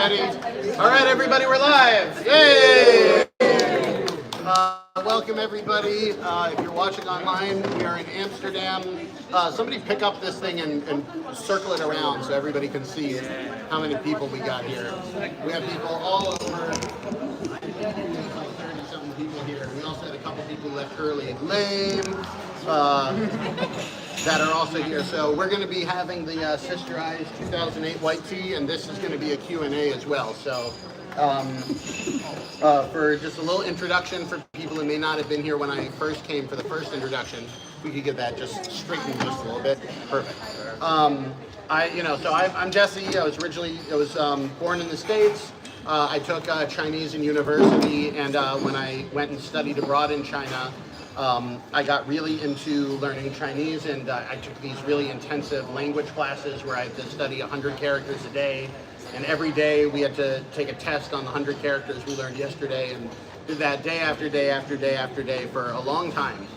Ready? All right, everybody, we're live. Yay! Welcome, everybody. If you're watching online, we are in Amsterdam. Somebody pick up this thing and circle it around so everybody can see how many people we got here. We have people all over. I think like 30-something people here. We also had a couple people left early and lame. That are also here. So we're going to be having the Sister Eyes 2008 white tea, and this is going to be a Q&A as well. So for just a little introduction for people who may not have been here when I first came for the first introduction, we could get that just straightened just a little bit. Perfect. I'm Jesse. I was born in the States. I took Chinese in university, and when I went and studied abroad in China, I got really into learning Chinese, and I took these really intensive language classes where I had to study 100 characters a day, and every day we had to take a test on the 100 characters we learned yesterday, and did that day after day after day after day for a long time.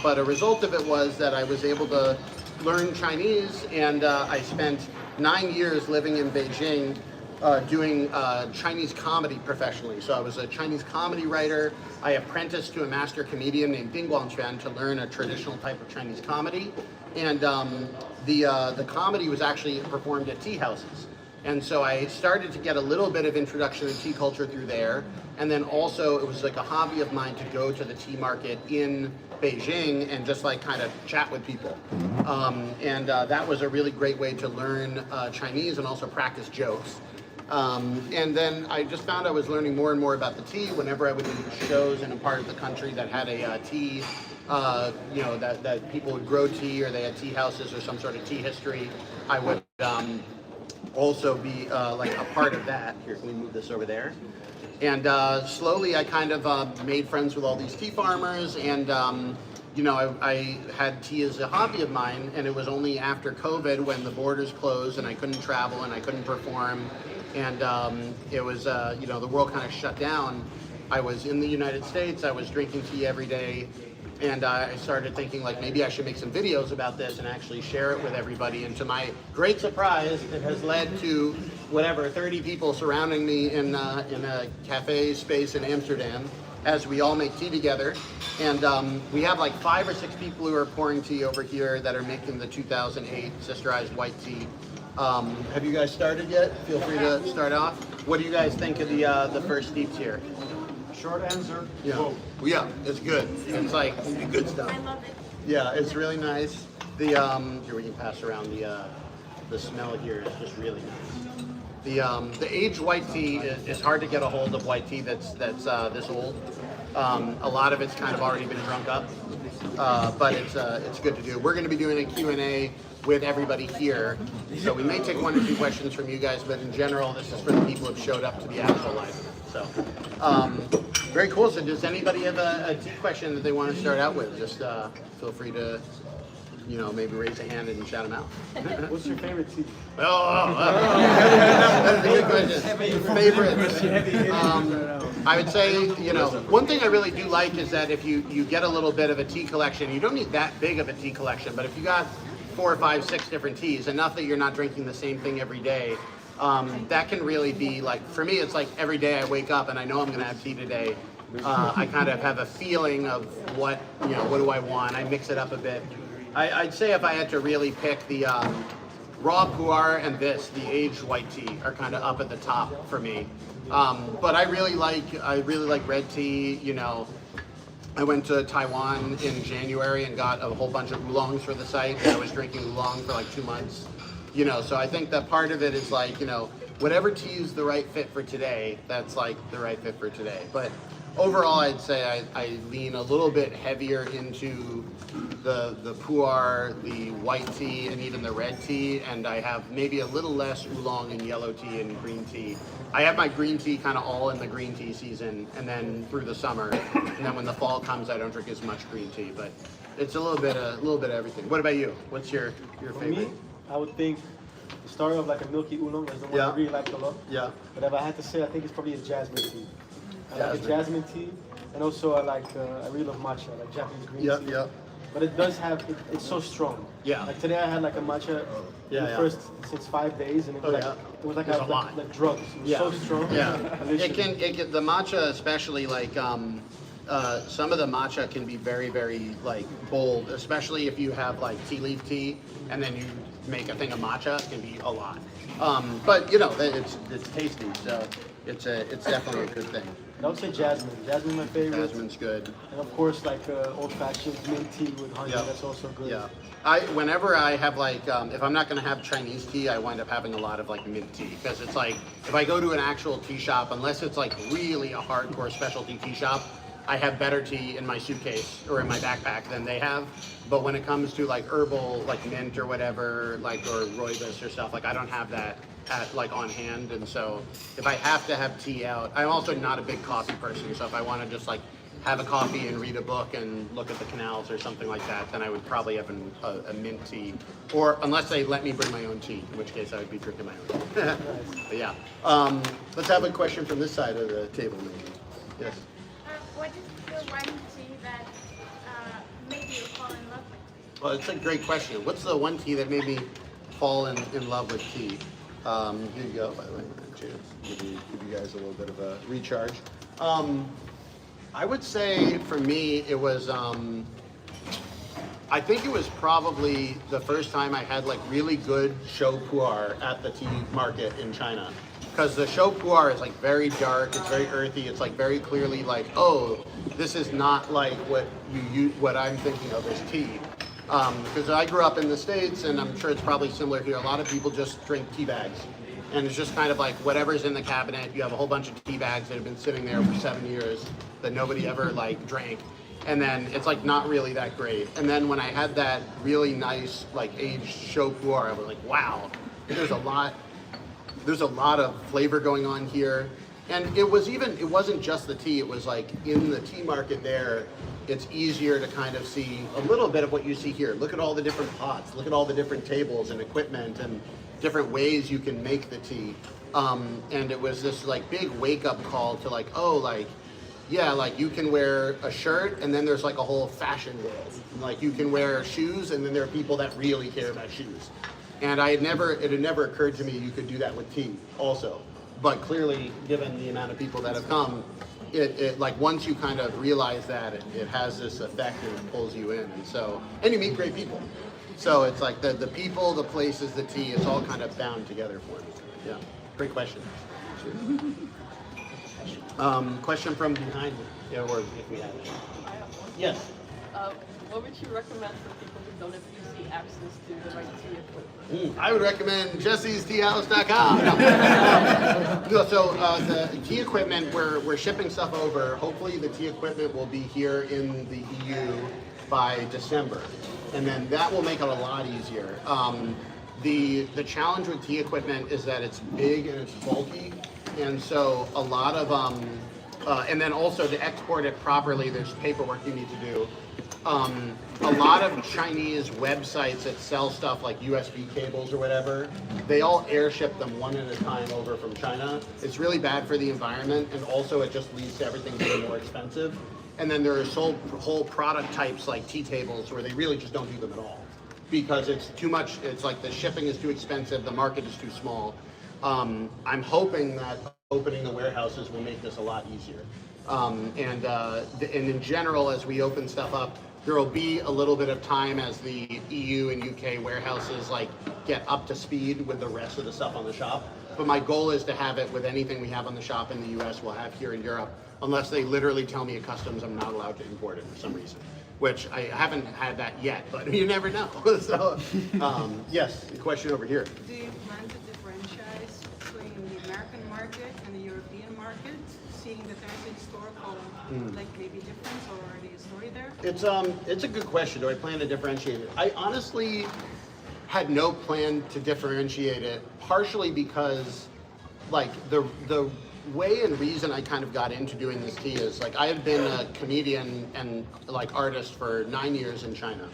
But a result of it was that I was able to learn Chinese, and I spent 9 years living in Beijing doing Chinese comedy professionally. So I was a Chinese comedy writer. I apprenticed to a master comedian named Ding Guangquan to learn a traditional type of Chinese comedy. And the comedy was actually performed at tea houses. And so I started to get a little bit of introduction to tea culture through there. And then also it was like a hobby of mine to go to the tea market in Beijing and just like kind of chat with people. That was a really great way to learn Chinese and also practice jokes. And then I just found I was learning more and more about the tea whenever I would do shows in a part of the country that had a tea, that people would grow tea or they had tea houses or some sort of tea history. I would also be like a part of that. Here, can we move this over there? And slowly I kind of made friends with all these tea farmers, and I had tea as a hobby of mine, and it was only after COVID when the borders closed and I couldn't travel and I couldn't perform, and it was, the world kind of shut down. I was in the United States, I was drinking tea every day, and I started thinking like maybe I should make some videos about this and actually share it with everybody, and to my great surprise, it has led to 30 people surrounding me in a cafe space in Amsterdam as we all make tea together. And we have like 5 or 6 people who are pouring tea over here that are making the 2008 Sister Eyes white tea. Have you guys started yet? Feel free to start off. What do you guys think of the first steeps here? Short answer, yeah. Well, yeah, it's good. It's like good stuff. I love it. Yeah, it's really nice. The here we can pass around the smell here is just really nice. The aged white tea is hard to get a hold of white tea that's this old. A lot of it's kind of already been drunk up, but it's good to do. We're going to be doing a Q&A with everybody here, so we may take 1 or 2 questions from you guys, but in general, this is for the people who have showed up to the actual live. So, very cool. So does anybody have a tea question that they want to start out with? Just feel free to, maybe raise a hand and shout them out. What's your favorite tea? That's a good question. Favorite. I would say, one thing I really do like is that if you get a little bit of a tea collection, you don't need that big of a tea collection, but if you got 4 or 5, 6 different teas, enough that you're not drinking the same thing every day, that can really be like, for me, it's like every day I wake up and I know I'm going to have tea today. I kind of have a feeling of what do I want. I mix it up a bit. I'd say if I had to really pick the raw pu'er and the aged white tea are kind of up at the top for me. But I really like red tea. I went to Taiwan in January and got a whole bunch of oolongs for the site. I was drinking oolong for like 2 months. So I think that part of it is like, whatever tea is the right fit for today, that's like the right fit for today. But overall, I'd say I lean a little bit heavier into the pu'er, the white tea, and even the red tea, and I have maybe a little less oolong and yellow tea and green tea. I have my green tea kind of all in the green tea season, and then through the summer, and then when the fall comes, I don't drink as much green tea. But it's a little bit of everything. What about you? What's your favorite? For me, I would think the story of like a milky oolong is the one I really like a lot. Yeah. But if I had to say, I think it's probably a jasmine tea. I like a jasmine tea, and also I really love matcha, like Japanese green tea. Yeah. but it does have, it's so strong. Yeah. Like today I had like a matcha first since 5 days, and it was it was like There's a lot. like drugs. It was so strong. Yeah. Delicious. It can, the matcha especially, like, some of the matcha can be very, very like bold, especially if you have like tea leaf tea and then you make a thing of matcha. It can be a lot. But you know, it's tasty, so it's definitely a good thing. I would say jasmine. Jasmine my favorite. Jasmine's good. And of course, like old-fashioned mint tea with honey. Yeah. That's also good. Yeah. Whenever I have like, if I'm not gonna have Chinese tea, I wind up having a lot of like mint tea, because it's like, if I go to an actual tea shop, unless it's like really a hardcore specialty tea shop, I have better tea in my suitcase or in my backpack than they have. But when it comes to like herbal, like mint or whatever, like, or rooibos or stuff, like I don't have that at like on hand. And so if I have to have tea out, I'm also not a big coffee person. So if I want to just like have a coffee and read a book and look at the canals or something like that, then I would probably have a mint tea, or unless they let me bring my own tea, in which case I would be drinking my own. But yeah, let's have a question from this side of the table, maybe. Yes. What is the one tea that made you fall in love with? Well, it's a great question. What's the one tea that made me fall in love with tea? Here you go, by the way. Cheers. Give you guys a little bit of a recharge. I would say for me, it was, I think it was probably the first time I had like really good show pu'er at the tea market in China. Because the show pu'er is like very dark, it's very earthy, it's like very clearly like, oh, this is not like what I'm thinking of as tea. Because I grew up in the States, and I'm sure it's probably similar here. A lot of people just drink tea bags. And it's just kind of like whatever's in the cabinet. You have a whole bunch of tea bags that have been sitting there for 7 years that nobody ever like drank. And then it's like not really that great. And then when I had that really nice like aged show pu'er, I was like, wow, there's a lot of flavor going on here. And it wasn't just the tea, it was like in the tea market there, it's easier to kind of see a little bit of what you see here. Look at all the different pots, look at all the different tables and equipment and different ways you can make the tea. And it was this like big wake up call to like, oh, like, yeah, like you can wear a shirt and then there's like a whole fashion world. Like you can wear shoes and then there are people that really care about shoes. And it had never occurred to me you could do that with tea also. But clearly, given the amount of people that have come, it like once you kind of realize that, it has this effect and it pulls you in. And you meet great people. So it's like the people, the places, the tea, it's all kind of bound together for me. Yeah, great question. Question from behind, yeah, or if we have it. Yes. What would you recommend for people who don't have easy access to the right tea equipment? I would recommend jessie'steahouse.com. No, so the tea equipment, we're shipping stuff over. Hopefully the tea equipment will be here in the EU by December. And then that will make it a lot easier. The challenge with tea equipment is that it's big and it's bulky. And so a lot of, and then also to export it properly, there's paperwork you need to do. A lot of Chinese websites that sell stuff like USB cables or whatever, they all airship them one at a time over from China. It's really bad for the environment, and also it just leads to everything being more expensive. And then there are whole product types like tea tables where they really just don't do them at all because it's too much. It's like the shipping is too expensive, the market is too small. I'm hoping that opening the warehouses will make this a lot easier. And in general, as we open stuff up, there will be a little bit of time as the EU and UK warehouses like get up to speed with the rest of the stuff on the shop. But my goal is to have it with anything we have on the shop in the US, we'll have here in Europe, unless they literally tell me at customs I'm not allowed to import it for some reason, which I haven't had that yet, but you never know. So, yes, the question over here. Do you plan to differentiate between the American market and the European market, seeing that there's a historical, like maybe difference or already a story there? It's a good question. Do I plan to differentiate it? I honestly had no plan to differentiate it, partially because like the way and reason I kind of got into doing this tea is like I had been a comedian and like artist for 9 years in China.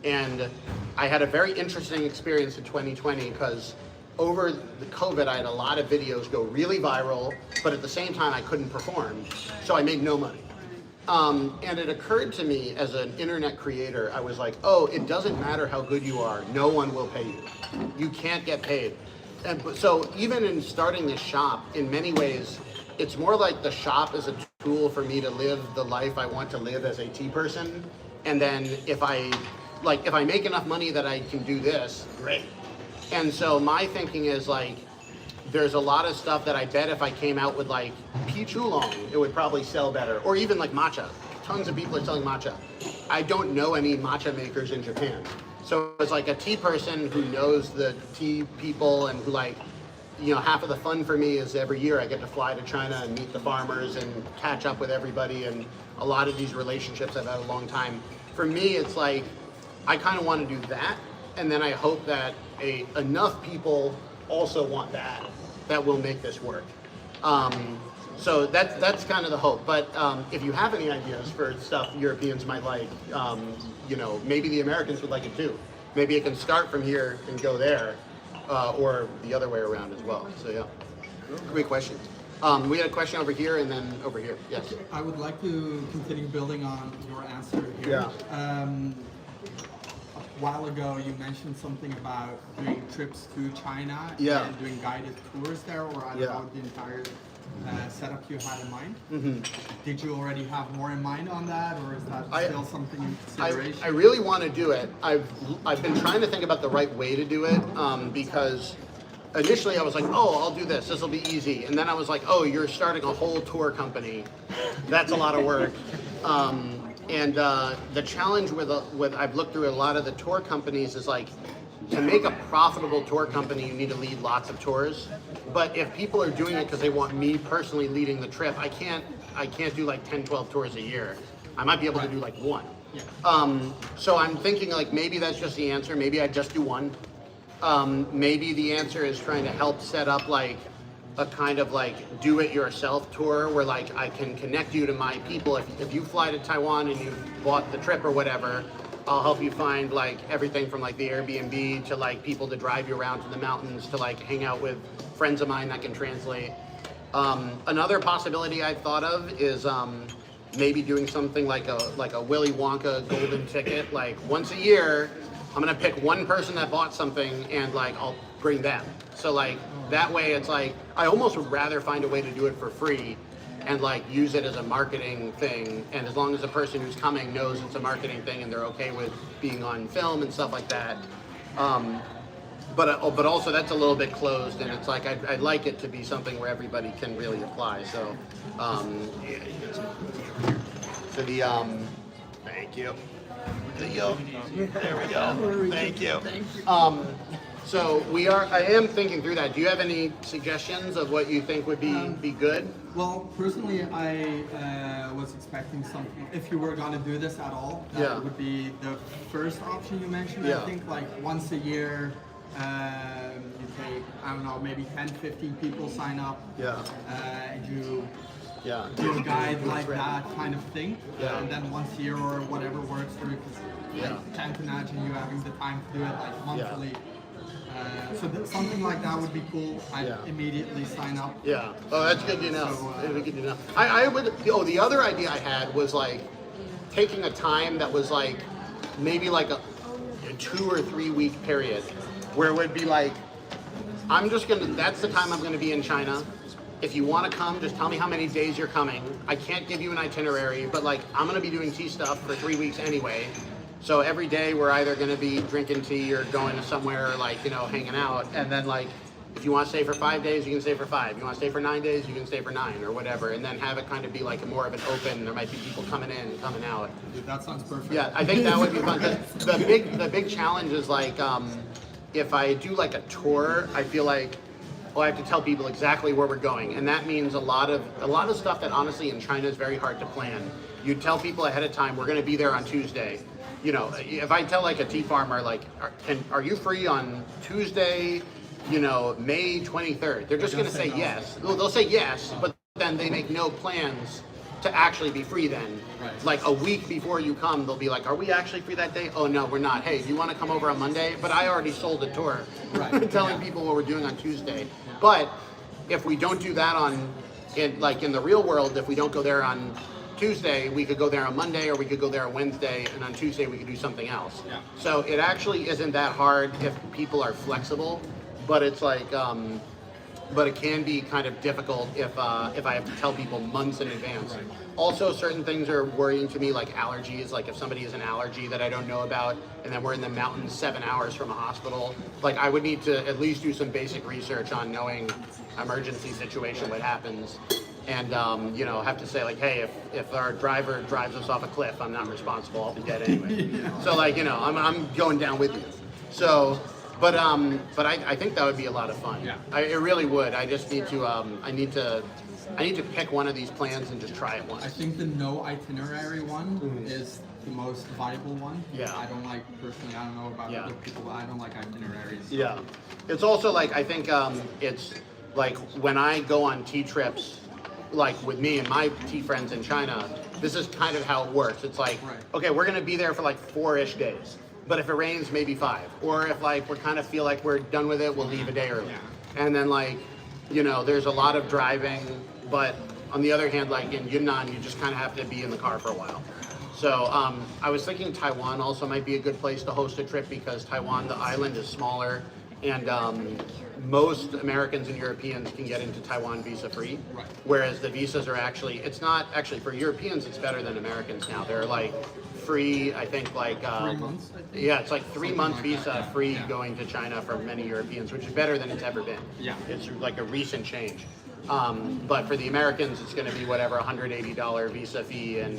And I had a very interesting experience in 2020 because over the COVID, I had a lot of videos go really viral, but at the same time I couldn't perform, so I made no money. And it occurred to me as an internet creator, I was like, oh, it doesn't matter how good you are, no one will pay you. You can't get paid. So even in starting this shop, in many ways, it's more like the shop is a tool for me to live the life I want to live as a tea person. And then if I make enough money that I can do this, great. And so my thinking is like, there's a lot of stuff that I bet if I came out with like peach oolong, it would probably sell better. Or even like matcha. Tons of people are selling matcha. I don't know any matcha makers in Japan. So it's like a tea person who knows the tea people and who like, you know, half of the fun for me is every year I get to fly to China and meet the farmers and catch up with everybody, and a lot of these relationships I've had a long time. For me, it's like, I kind of want to do that, and then I hope that enough people also want that will make this work. So that's kind of the hope. But if you have any ideas for stuff Europeans might like, you know, maybe the Americans would like it too. Maybe it can start from here and go there. Or the other way around as well. So yeah, great question. We had a question over here and then over here. Yes. I would like to continue building on your answer here. Yeah. A while ago, you mentioned something about doing trips to China Yeah. and doing guided tours there, or I don't Yeah. know the entire setup you had in mind. Mm-hmm. Did you already have more in mind on that, or is that still something in consideration? I really want to do it. I've been trying to think about the right way to do it because initially I was like, oh, I'll do this. This will be easy. And then I was like, oh, you're starting a whole tour company. That's a lot of work. And the challenge with I've looked through a lot of the tour companies is like, to make a profitable tour company, you need to lead lots of tours. But if people are doing it because they want me personally leading the trip, I can't do like 10, 12 tours a year. I might be able to do like one. So I'm thinking like maybe that's just the answer. Maybe I just do one. Maybe the answer is trying to help set up like a kind of like do-it-yourself tour where like I can connect you to my people. If you fly to Taiwan and you bought the trip or whatever, I'll help you find like everything from like the Airbnb to like people to drive you around to the mountains to like hang out with friends of mine that can translate. Another possibility I thought of is maybe doing something like a Willy Wonka golden ticket. Like once a year, I'm gonna pick one person that bought something and like I'll bring them. So like that way it's like, I almost would rather find a way to do it for free and like use it as a marketing thing, and as long as the person who's coming knows it's a marketing thing and they're okay with being on film and stuff like that. But also that's a little bit closed, and it's like I'd like it to be something where everybody can really apply. So thank you. There we go. Thank you. So I am thinking through that. Do you have any suggestions of what you think would be good? Well, personally, I was expecting something. If you were gonna do this at all, that would be the first option you mentioned. Yeah. I think like once a year, you take, I don't know, maybe 10, 15 people sign up. Yeah. And you Yeah. do a guide like that kind of thing. Yeah. And then once a year or whatever works for you, because I can't imagine you having the time to do it like monthly. So something like that would be cool. I'd immediately sign up. Yeah. Oh, that's good to know. So, That's good to know. I would. Oh, the other idea I had was like taking a time that was like maybe like a 2 or 3 week period where it would be like, that's the time I'm gonna be in China. If you want to come, just tell me how many days you're coming. I can't give you an itinerary, but like I'm gonna be doing tea stuff for 3 weeks anyway. So every day we're either going to be drinking tea or going to somewhere like, you know, hanging out. And then like, if you want to stay for 5 days, you can stay for 5. You want to stay for 9 days, you can stay for 9 or whatever. And then have it kind of be like more of an open, there might be people coming in and coming out. Dude, that sounds perfect. Yeah, I think that would be fun. The big challenge is like, if I do like a tour, I feel like, I have to tell people exactly where we're going. And that means a lot of stuff that honestly in China is very hard to plan. You tell people ahead of time, we're going to be there on Tuesday. You know, if I tell like a tea farmer, like, are you free on Tuesday, you know, May 23rd? They're just going to say yes. They'll say yes, but then they make no plans to actually be free then. Right. Like a week before you come, they'll be like, are we actually free that day? Oh, no, we're not. Hey, do you want to come over on Monday? But I already sold a tour telling people what we're doing on Tuesday. But if we don't do that in the real world, if we don't go there on Tuesday, we could go there on Monday, or we could go there on Wednesday, and on Tuesday we could do something else. Yeah. So it actually isn't that hard if people are flexible, but it's like, but it can be kind of difficult if I have to tell people months in advance. Right. Also, certain things are worrying to me, like allergies. Like if somebody has an allergy that I don't know about, and then we're in the mountains 7 hours from a hospital, like I would need to at least do some basic research on knowing emergency situation, what happens, and you know, have to say like, hey, if our driver drives us off a cliff, I'm not responsible. I'll be dead anyway. So like, you know, I'm going down with you. So. But I think that would be a lot of fun. Yeah. It really would. I just need to I need to pick one of these plans and just try it once. I think the no itinerary one is the most viable one. Yeah. I don't like, personally, I don't know about Yeah. other people, but I don't like itineraries. Yeah. It's also like, I think it's like when I go on tea trips, like with me and my tea friends in China, this is kind of how it works. It's like, Right. okay, we're gonna be there for like 4-ish days. But if it rains, maybe 5. Or if like we kind of feel like we're done with it, we'll leave a day early. Yeah. And then like, you know, there's a lot of driving, but on the other hand, like in Yunnan, you just kind of have to be in the car for a while. So I was thinking Taiwan also might be a good place to host a trip, because Taiwan, the island, is smaller, and most Americans and Europeans can get into Taiwan visa free. Right. Whereas the visas are actually, it's not actually, for Europeans, it's better than Americans now. They're like free, I think like 3 months, I think? yeah, it's like 3 month Something like visa that, yeah. free Yeah. going to China for many Europeans, which is better than it's ever been. Yeah. It's like a recent change. But for the Americans, it's going to be whatever, $180 visa fee, and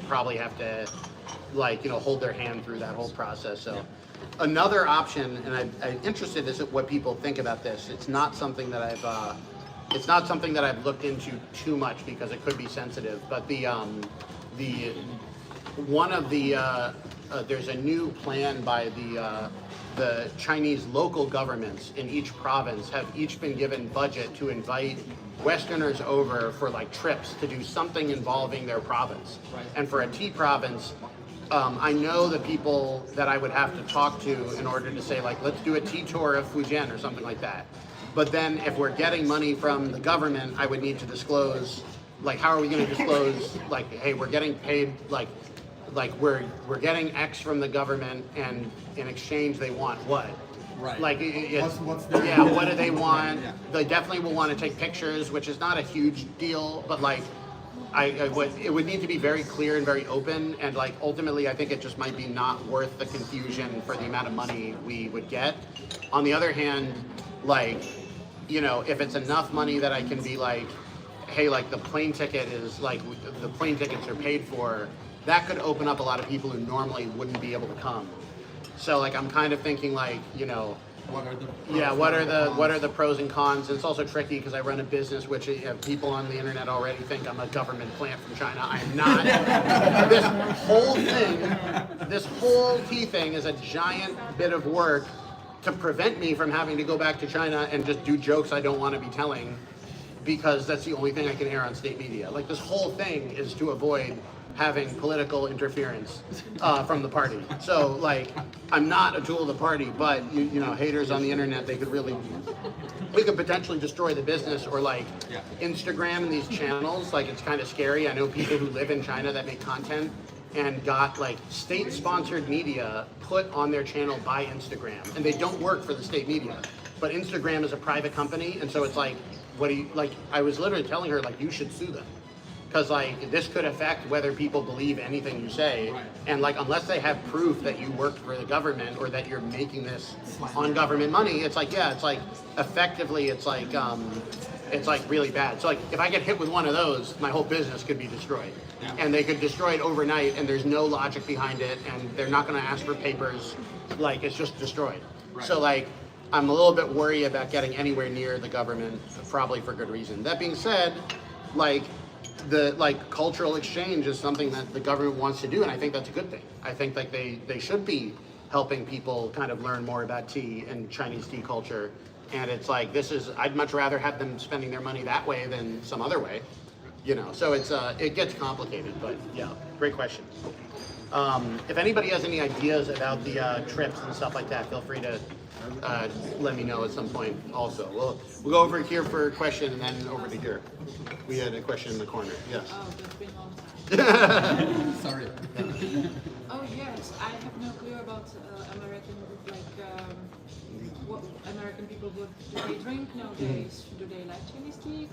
probably have to, like, you know, hold their hand through that whole process. So another option, and I'm interested is what people think about this. It's not something that I've looked into too much because it could be sensitive. But there's a new plan by the Chinese local governments in each province have each been given budget to invite Westerners over for like trips to do something involving their province. Right. And for a tea province, I know the people that I would have to talk to in order to say like, let's do a tea tour of Fujian or something like that. But then if we're getting money from the government, I would need to disclose, like, how are we going to disclose, like, hey, we're getting paid, like we're getting X from the government, and in exchange they want what? Right. Like, What's their yeah, what do they want? Yeah. They definitely will want to take pictures, which is not a huge deal, but like, it would need to be very clear and very open, and like ultimately I think it just might be not worth the confusion for the amount of money we would get. On the other hand, like, you know, if it's enough money that I can be like, hey, like the plane ticket is like, the plane tickets are paid for, that could open up a lot of people who normally wouldn't be able to come. So like I'm kind of thinking like, you know, What are the yeah, what are the pros and cons? And it's also tricky because I run a business which people on the internet already think I'm a government plant from China. I am not. This whole tea thing is a giant bit of work to prevent me from having to go back to China and just do jokes I don't want to be telling, because that's the only thing I can air on state media. Like this whole thing is to avoid having political interference from the party. So like, I'm not a tool of the party, but you know, haters on the internet, we could potentially destroy the business, or like Instagram and these channels, like it's kind of scary. I know people who live in China that make content and got like state-sponsored media put on their channel by Instagram, and they don't work for the state media. But Instagram is a private company, and so it's like, I was literally telling her, like, you should sue them. Because like this could affect whether people believe anything you say, and like unless they have proof that you worked for the government or that you're making this on government money, it's like, yeah, it's like effectively it's like really bad. So like if I get hit with one of those, my whole business could be destroyed, and they could destroy it overnight, and there's no logic behind it, and they're not going to ask for papers, like it's just destroyed. So like I'm a little bit worried about getting anywhere near the government, probably for good reason. That being said, like, the cultural exchange is something that the government wants to do, and I think that's a good thing. I think like they should be helping people kind of learn more about tea and Chinese tea culture, and it's like I'd much rather have them spending their money that way than some other way, you know. So it gets complicated, but yeah, great question. If anybody has any ideas about the trips and stuff like that, feel free to let me know at some point also. We'll go over here for a question and then over to here. We had a question in the corner. Yes. Oh, that's been a long time. Sorry. Oh yes, I have no clue about American, what American people would do they drink nowadays? Do they like Chinese tea?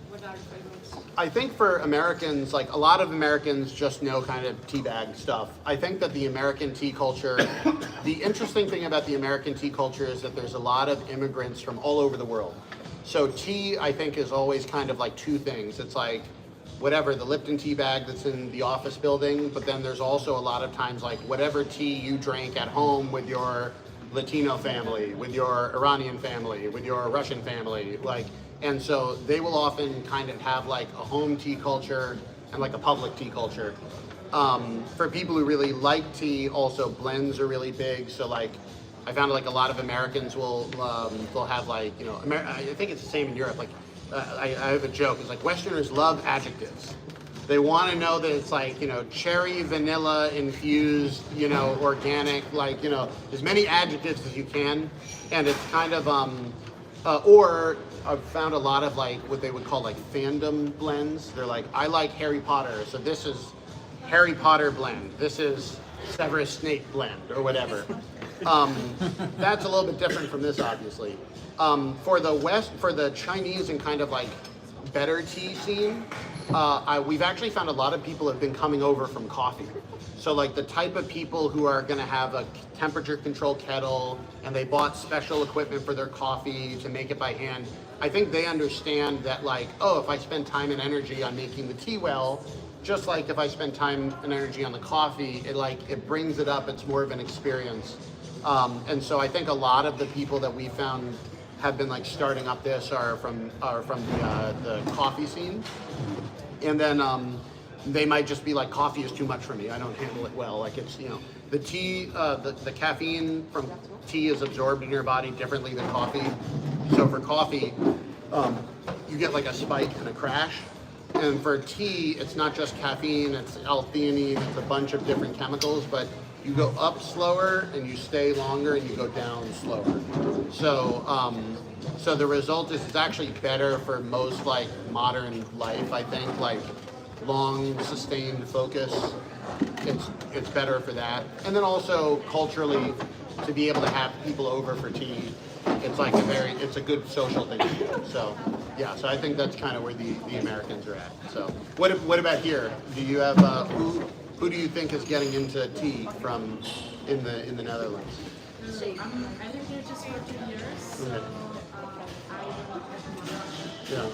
What are the favorites? I think for Americans, like a lot of Americans just know kind of tea bag stuff. I think that the American tea culture, the interesting thing about the American tea culture is that there's a lot of immigrants from all over the world. So tea, I think, is always kind of like two things. It's like whatever, the Lipton tea bag that's in the office building, but then there's also a lot of times like whatever tea you drank at home with your Latino family, with your Iranian family, with your Russian family, like, and so they will often kind of have like a home tea culture and like a public tea culture. For people who really like tea, also blends are really big. So like, I found like a lot of Americans will have like, you know, I think it's the same in Europe. Like, I have a joke. It's like Westerners love adjectives. They want to know that it's like, you know, cherry, vanilla infused, you know, organic, like, you know, as many adjectives as you can. And it's kind of, or I've found a lot of like what they would call like fandom blends. They're like, I like Harry Potter, so this is Harry Potter blend. This is Severus Snape blend or whatever. That's a little bit different from this, obviously. For the Chinese and kind of like better tea scene, we've actually found a lot of people have been coming over from coffee. So like the type of people who are gonna have a temperature control kettle and they bought special equipment for their coffee to make it by hand, I think they understand that like, oh, if I spend time and energy on making the tea well, just like if I spend time and energy on the coffee, it brings it up, it's more of an experience. And so I think a lot of the people that we found have been like starting up this are from the coffee scene. And then they might just be like, coffee is too much for me, I don't handle it well. Like it's, you know, the tea, the caffeine from tea is absorbed in your body differently than coffee. So for coffee, you get like a spike and a crash. And for tea, it's not just caffeine, it's L-theanine, it's a bunch of different chemicals, but you go up slower and you stay longer and you go down slower. So, so the result is it's actually better for most like modern life, I think, like long sustained focus. It's better for that. And then also culturally, to be able to have people over for tea, it's like it's a good social thing to do. So yeah, so I think that's kind of where the Americans are at. So what about here? Do you have who do you think is getting into tea from in the Netherlands? I lived there just for 2 years, so Okay. I don't have much. Yeah.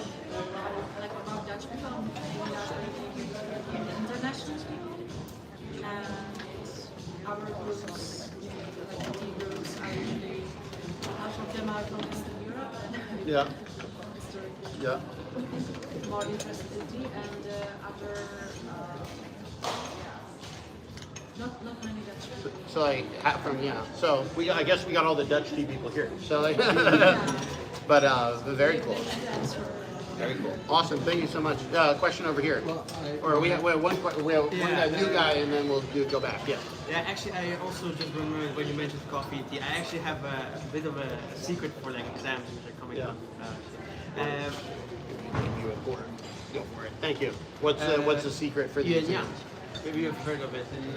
Like about Dutch people, we are really international people, and our groups, like tea groups, are usually half of them are from Eastern Europe. Yeah. Historically, Yeah. more interested in tea, and other, not many Dutch people. So like so I guess we got all the Dutch tea people here. So like, but very cool. Very cool. Awesome. Thank you so much. Question over here. Well, Or we have one new guy and then we'll go back. Yeah. Yeah, actually, I also just remembered when you mentioned coffee and tea. I actually have a bit of a secret for like exams which are coming up. You have 4. Go for it. Thank you. What's the secret for the Yin yang. exams? Maybe you've heard of it. In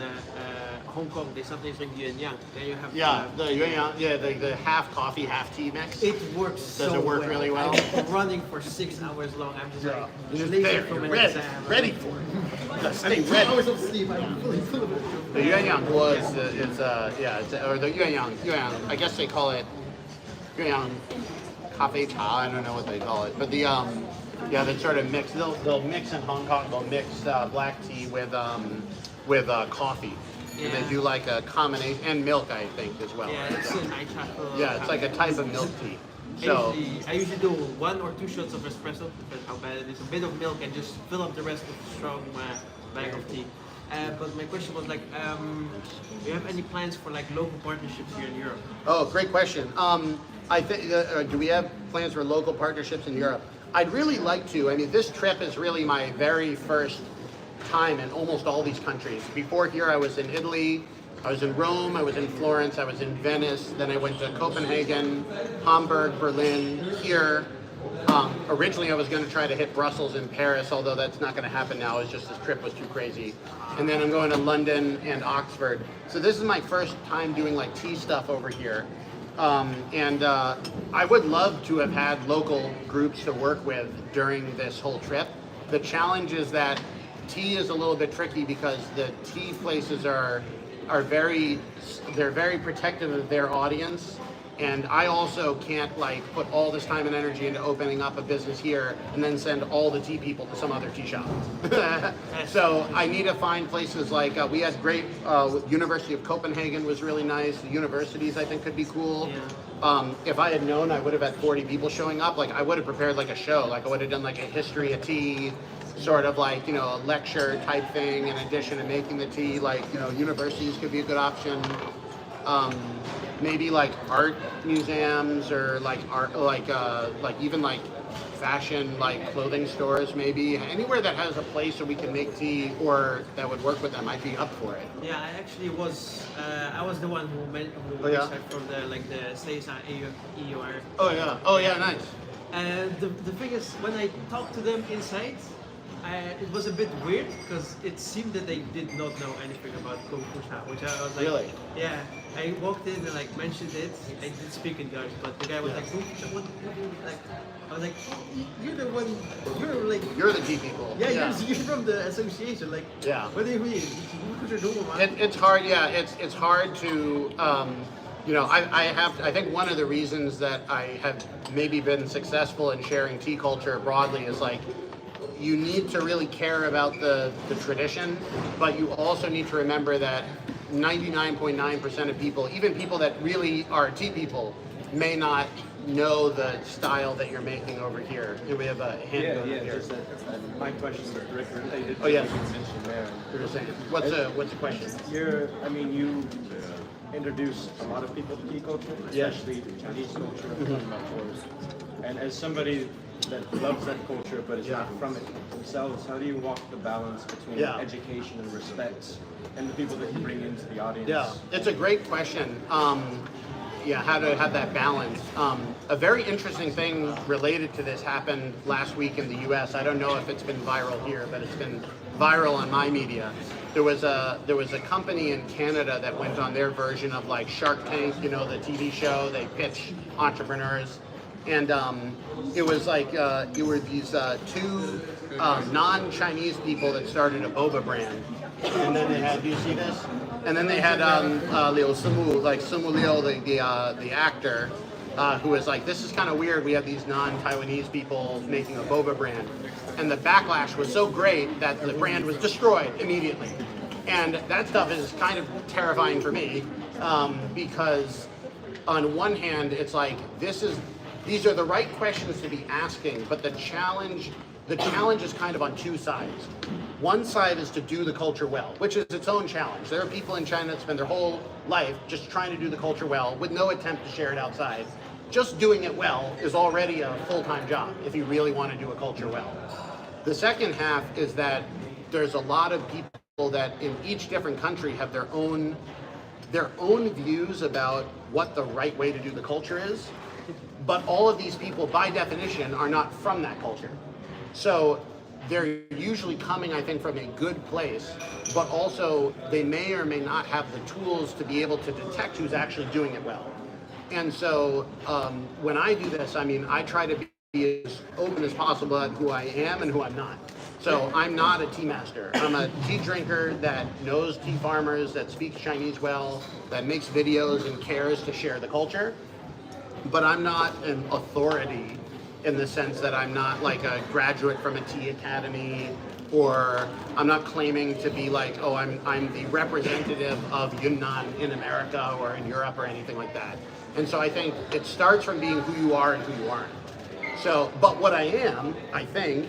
Hong Kong, they sometimes drink yin yang. Then you have The yuan yang, the half coffee, half tea mix. it works. Does it work really well? I'm running for 6 hours long. I'm just like You're lazy there, from you're an ready, exam. ready for it. Gotta stay ready. hours of sleep, I'm fully full of it. The yuan yang was or the yuan yang. I guess they call it yuan yang cafe cha. I don't know what they call it, but the they sort of mix. They'll mix in Hong Kong. They'll mix black tea with coffee. And they do like a combination and milk, I think, as well. Yeah, it's a night chocolate. Yeah, it's like a type of milk tea. So I usually do 1 or 2 shots of espresso, depending how bad it is. A bit of milk and just fill up the rest with a strong bag of tea. But my question was like, do you have any plans for like local partnerships here in Europe? oh, great question. I think do we have plans for local partnerships in Europe? I'd really like to. I mean, this trip is really my very first time in almost all these countries. Before here, I was in Italy, I was in Rome, I was in Florence, I was in Venice, then I went to Copenhagen, Hamburg, Berlin, here. Originally I was going to try to hit Brussels and Paris, although that's not going to happen now. It's just this trip was too crazy. And then I'm going to London and Oxford. So this is my first time doing like tea stuff over here. I would love to have had local groups to work with during this whole trip. The challenge is that tea is a little bit tricky because the tea places are very protective of their audience. And I also can't like put all this time and energy into opening up a business here and then send all the tea people to some other tea shop. So I need to find places like, we had great, University of Copenhagen was really nice. The universities I think could be cool. If I had known I would have had 40 people showing up, like I would have prepared like a show. Like I would have done like a history of tea, sort of like, you know, a lecture type thing in addition to making the tea. Like, you know, universities could be a good option. Maybe like art museums or like art, like even like fashion, like clothing stores, maybe anywhere that has a place where we can make tea or that would work with them. I'd be up for it. Yeah, I actually was. I was the one who researched for the CSA EUR. Oh yeah, nice. And the thing is, when I talked to them inside, it was a bit weird because it seemed that they did not know anything about Kung Fu Sha, which I was like, Really? Yeah. I walked in and like mentioned it. I did speak in Dutch, but the guy was like, Kung Fu Sha, what do you like? I was like, you're the one. You're the tea people. Yeah, you're from the association. Like, what do you mean? It's hard. Yeah, it's hard to. You know, I think one of the reasons that I have maybe been successful in sharing tea culture broadly is like, you need to really care about the tradition, but you also need to remember that 99.9% of people, even people that really are tea people, may not know the style that you're making over here. Here we have a hand over here. My question is directly related to what you mentioned there. You were saying, what's the question? You introduce a lot of people to tea culture, especially Chinese culture, about tourists. And as somebody that loves that culture but is not from it themselves, how do you walk the balance between education and respect and the people that you bring into the audience? Yeah, it's a great question. How to have that balance. A very interesting thing related to this happened last week in the US. I don't know if it's been viral here, but it's been viral on my media. There was a company in Canada that went on their version of like Shark Tank, you know, the TV show. They pitch entrepreneurs. And it was like, it were these two non-Chinese people that started a boba brand. And then they had, do you see this? And then they had Liu Simu, like Simu Liu, the actor, who was like, this is kind of weird. We have these non-Taiwanese people making a boba brand. And the backlash was so great that the brand was destroyed immediately. And that stuff is kind of terrifying for me because on one hand, it's like, these are the right questions to be asking, but the challenge is kind of on two sides. One side is to do the culture well, which is its own challenge. There are people in China that spend their whole life just trying to do the culture well with no attempt to share it outside. Just doing it well is already a full-time job if you really want to do a culture well. The second half is that there's a lot of people that in each different country have their own views about what the right way to do the culture is. But all of these people, by definition, are not from that culture. So they're usually coming, I think, from a good place, but also they may or may not have the tools to be able to detect who's actually doing it well. And so when I do this, I mean, I try to be as open as possible about who I am and who I'm not. So I'm not a tea master. I'm a tea drinker that knows tea farmers, that speaks Chinese well, that makes videos and cares to share the culture. But I'm not an authority in the sense that I'm not like a graduate from a tea academy, or I'm not claiming to be like, oh, I'm the representative of Yunnan in America or in Europe or anything like that. And so I think it starts from being who you are and who you aren't. So, but what I am, I think,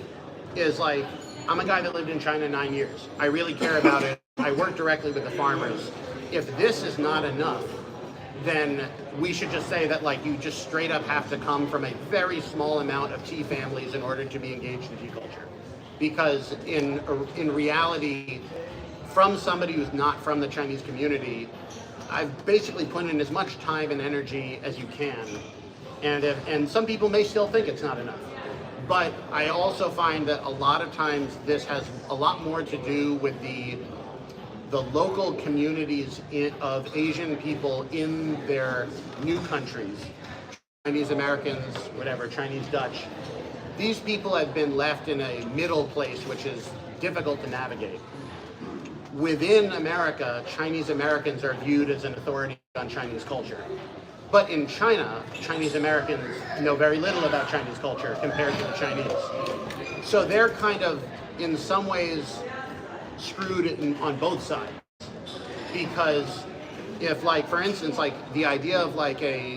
is like, I'm a guy that lived in China 9 years. I really care about it. I work directly with the farmers. If this is not enough, then we should just say that like you just straight up have to come from a very small amount of tea families in order to be engaged in tea culture. Because in reality, from somebody who's not from the Chinese community, I've basically put in as much time and energy as you can. And some people may still think it's not enough. But I also find that a lot of times this has a lot more to do with the local communities of Asian people in their new countries, Chinese Americans, whatever, Chinese Dutch. These people have been left in a middle place, which is difficult to navigate. Within America, Chinese Americans are viewed as an authority on Chinese culture. But in China, Chinese Americans know very little about Chinese culture compared to the Chinese. So they're kind of, in some ways, screwed on both sides. Because if, like, for instance, like the idea of like the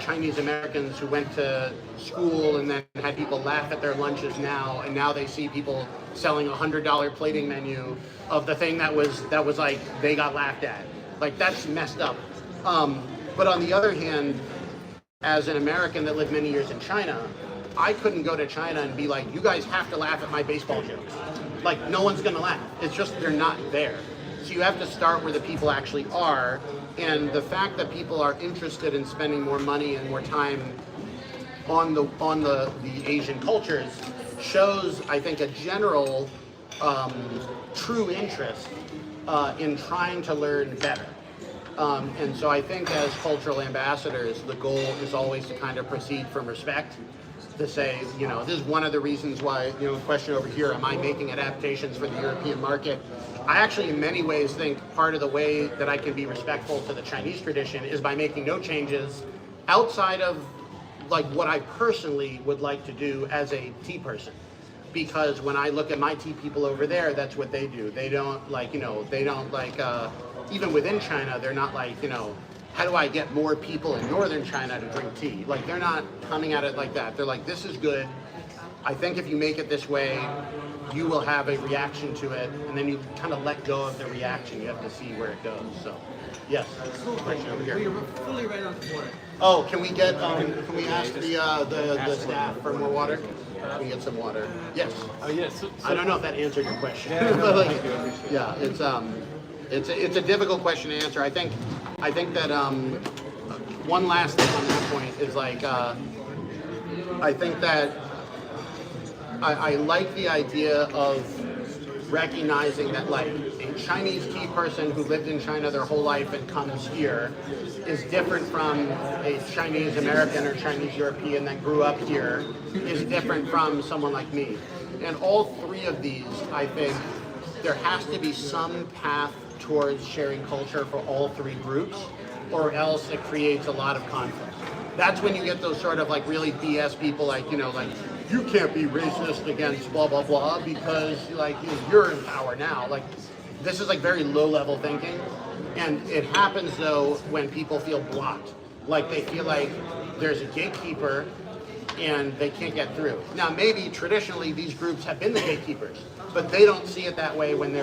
Chinese Americans who went to school and then had people laugh at their lunches now, and now they see people selling $100 plating menu of the thing that was like they got laughed at. Like, that's messed up. But on the other hand, as an American that lived many years in China, I couldn't go to China and be like, you guys have to laugh at my baseball jokes. Like, no one's gonna laugh. It's just they're not there. So you have to start where the people actually are, and the fact that people are interested in spending more money and more time on the Asian cultures shows, I think, a general true interest in trying to learn better. And so I think as cultural ambassadors, the goal is always to kind of proceed from respect, to say, you know, this is one of the reasons why, you know, the question over here, am I making adaptations for the European market? I actually, in many ways, think part of the way that I can be respectful to the Chinese tradition is by making no changes outside of, like, what I personally would like to do as a tea person. Because when I look at my tea people over there, that's what they do. They don't, like, you know, they don't, like, even within China, they're not like, you know, how do I get more people in northern China to drink tea? Like, they're not coming at it like that. They're like, this is good. I think if you make it this way, you will have a reaction to it, and then you kind of let go of the reaction. You have to see where it goes. So, yes, question over here. We're fully right on the water. Oh, can we get? Can we ask the staff for more water? Can we get some water? Yes. Yes. I don't know if that answered your question. But like, yeah, it's a difficult question to answer. I think that one last thing on that point is like I think that I like the idea of recognizing that, like, a Chinese tea person who lived in China their whole life and comes here is different from a Chinese American or Chinese European that grew up here, is different from someone like me. And all three of these, I think, there has to be some path towards sharing culture for all three groups, or else it creates a lot of conflict. That's when you get those sort of like really BS people, like, you know, like, you can't be racist against blah, blah, blah, because, like, you're in power now. Like, this is like very low level thinking. And it happens though when people feel blocked. Like, they feel like there's a gatekeeper and they can't get through. Now, maybe traditionally these groups have been the gatekeepers, but they don't see it that way when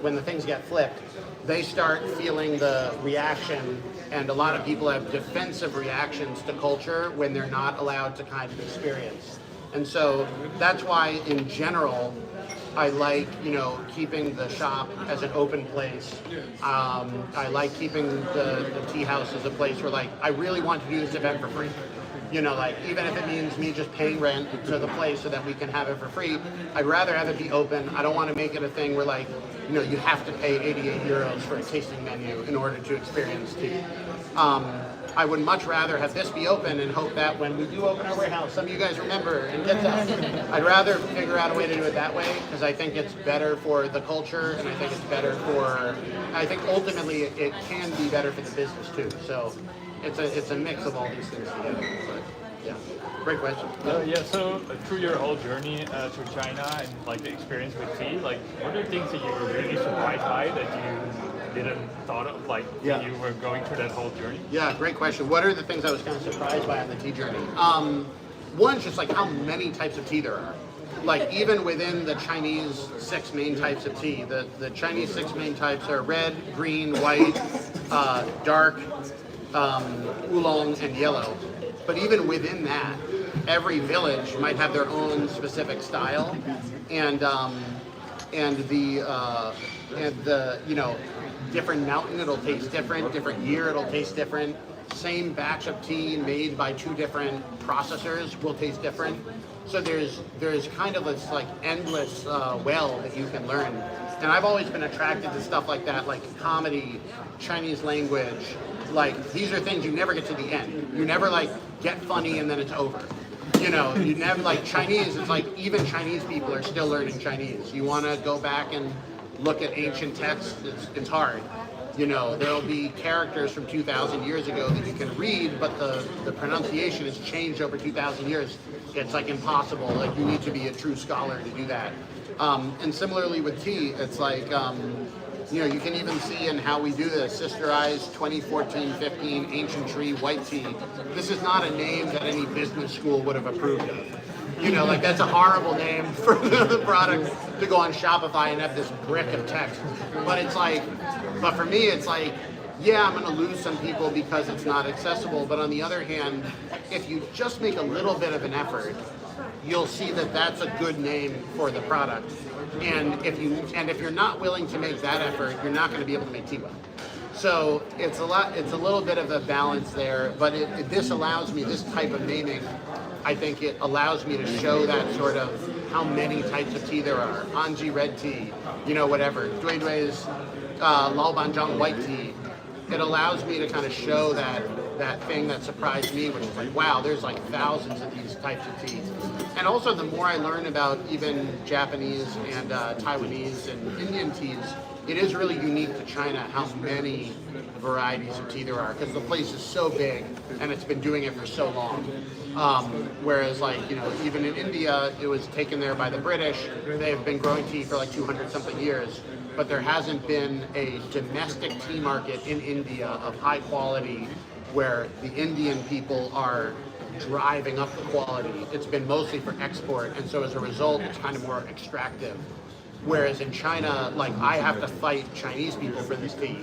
when the things get flipped. They start feeling the reaction, and a lot of people have defensive reactions to culture when they're not allowed to kind of experience. And so that's why, in general, I like, you know, keeping the shop as an open place. I like keeping the tea house as a place where, like, I really want to do this event for free. You know, like, even if it means me just paying rent to the place so that we can have it for free, I'd rather have it be open. I don't want to make it a thing where, like, you know, you have to pay 88 euros for a tasting menu in order to experience tea. I would much rather have this be open and hope that when we do open our warehouse, some of you guys remember and get that. I'd rather figure out a way to do it that way, because I think it's better for the culture, and I think it's better for, I think ultimately it can be better for the business too. So it's a mix of all these things together. But yeah, great question. So through your whole journey through China and, like, the experience with tea, like, what are things that you were really surprised by that you didn't thought of, like, when you were going through that whole journey? Yeah, great question. What are the things I was kind of surprised by on the tea journey? One is just like how many types of tea there are. Like, even within the Chinese 6 main types of tea, the Chinese 6 main types are red, green, white, dark, oolong, and yellow. But even within that, every village might have their own specific style, and the you know, different mountain it'll taste different year it'll taste different. Same batch of tea made by 2 different processors will taste different. So there's kind of this like endless well that you can learn. And I've always been attracted to stuff like that, like comedy, Chinese language. Like, these are things you never get to the end. You never like get funny and then it's over. You know, you never, like Chinese, it's like even Chinese people are still learning Chinese. You want to go back and look at ancient texts, it's hard. You know, there'll be characters from 2,000 years ago that you can read, but the pronunciation has changed over 2,000 years. It's like impossible. Like, you need to be a true scholar to do that. And similarly with tea, it's like, you know, you can even see in how we do this, Sister Eyes 2014-15 Ancient Tree White Tea. This is not a name that any business school would have approved of. You know, like, that's a horrible name for the product to go on Shopify and have this brick of text. But it's like, but for me, it's like, yeah, I'm going to lose some people because it's not accessible. But on the other hand, if you just make a little bit of an effort, you'll see that that's a good name for the product. And if you're not willing to make that effort, you're not going to be able to make tea well. So it's a little bit of a balance there. But this allows me, this type of naming, I think it allows me to show that sort of how many types of tea there are. Anji red tea, you know, whatever. Dui Dui's Lao Banzhang white tea. It allows me to kind of show that thing that surprised me, which is like, wow, there's like thousands of these types of tea. And also, the more I learn about even Japanese and Taiwanese and Indian teas, it is really unique to China how many varieties of tea there are, because the place is so big and it's been doing it for so long. Whereas, like, you know, even in India, it was taken there by the British. They've been growing tea for like 200 something years, but there hasn't been a domestic tea market in India of high quality where the Indian people are driving up the quality. It's been mostly for export, and so as a result, it's kind of more extractive. Whereas in China, like, I have to fight Chinese people for this tea.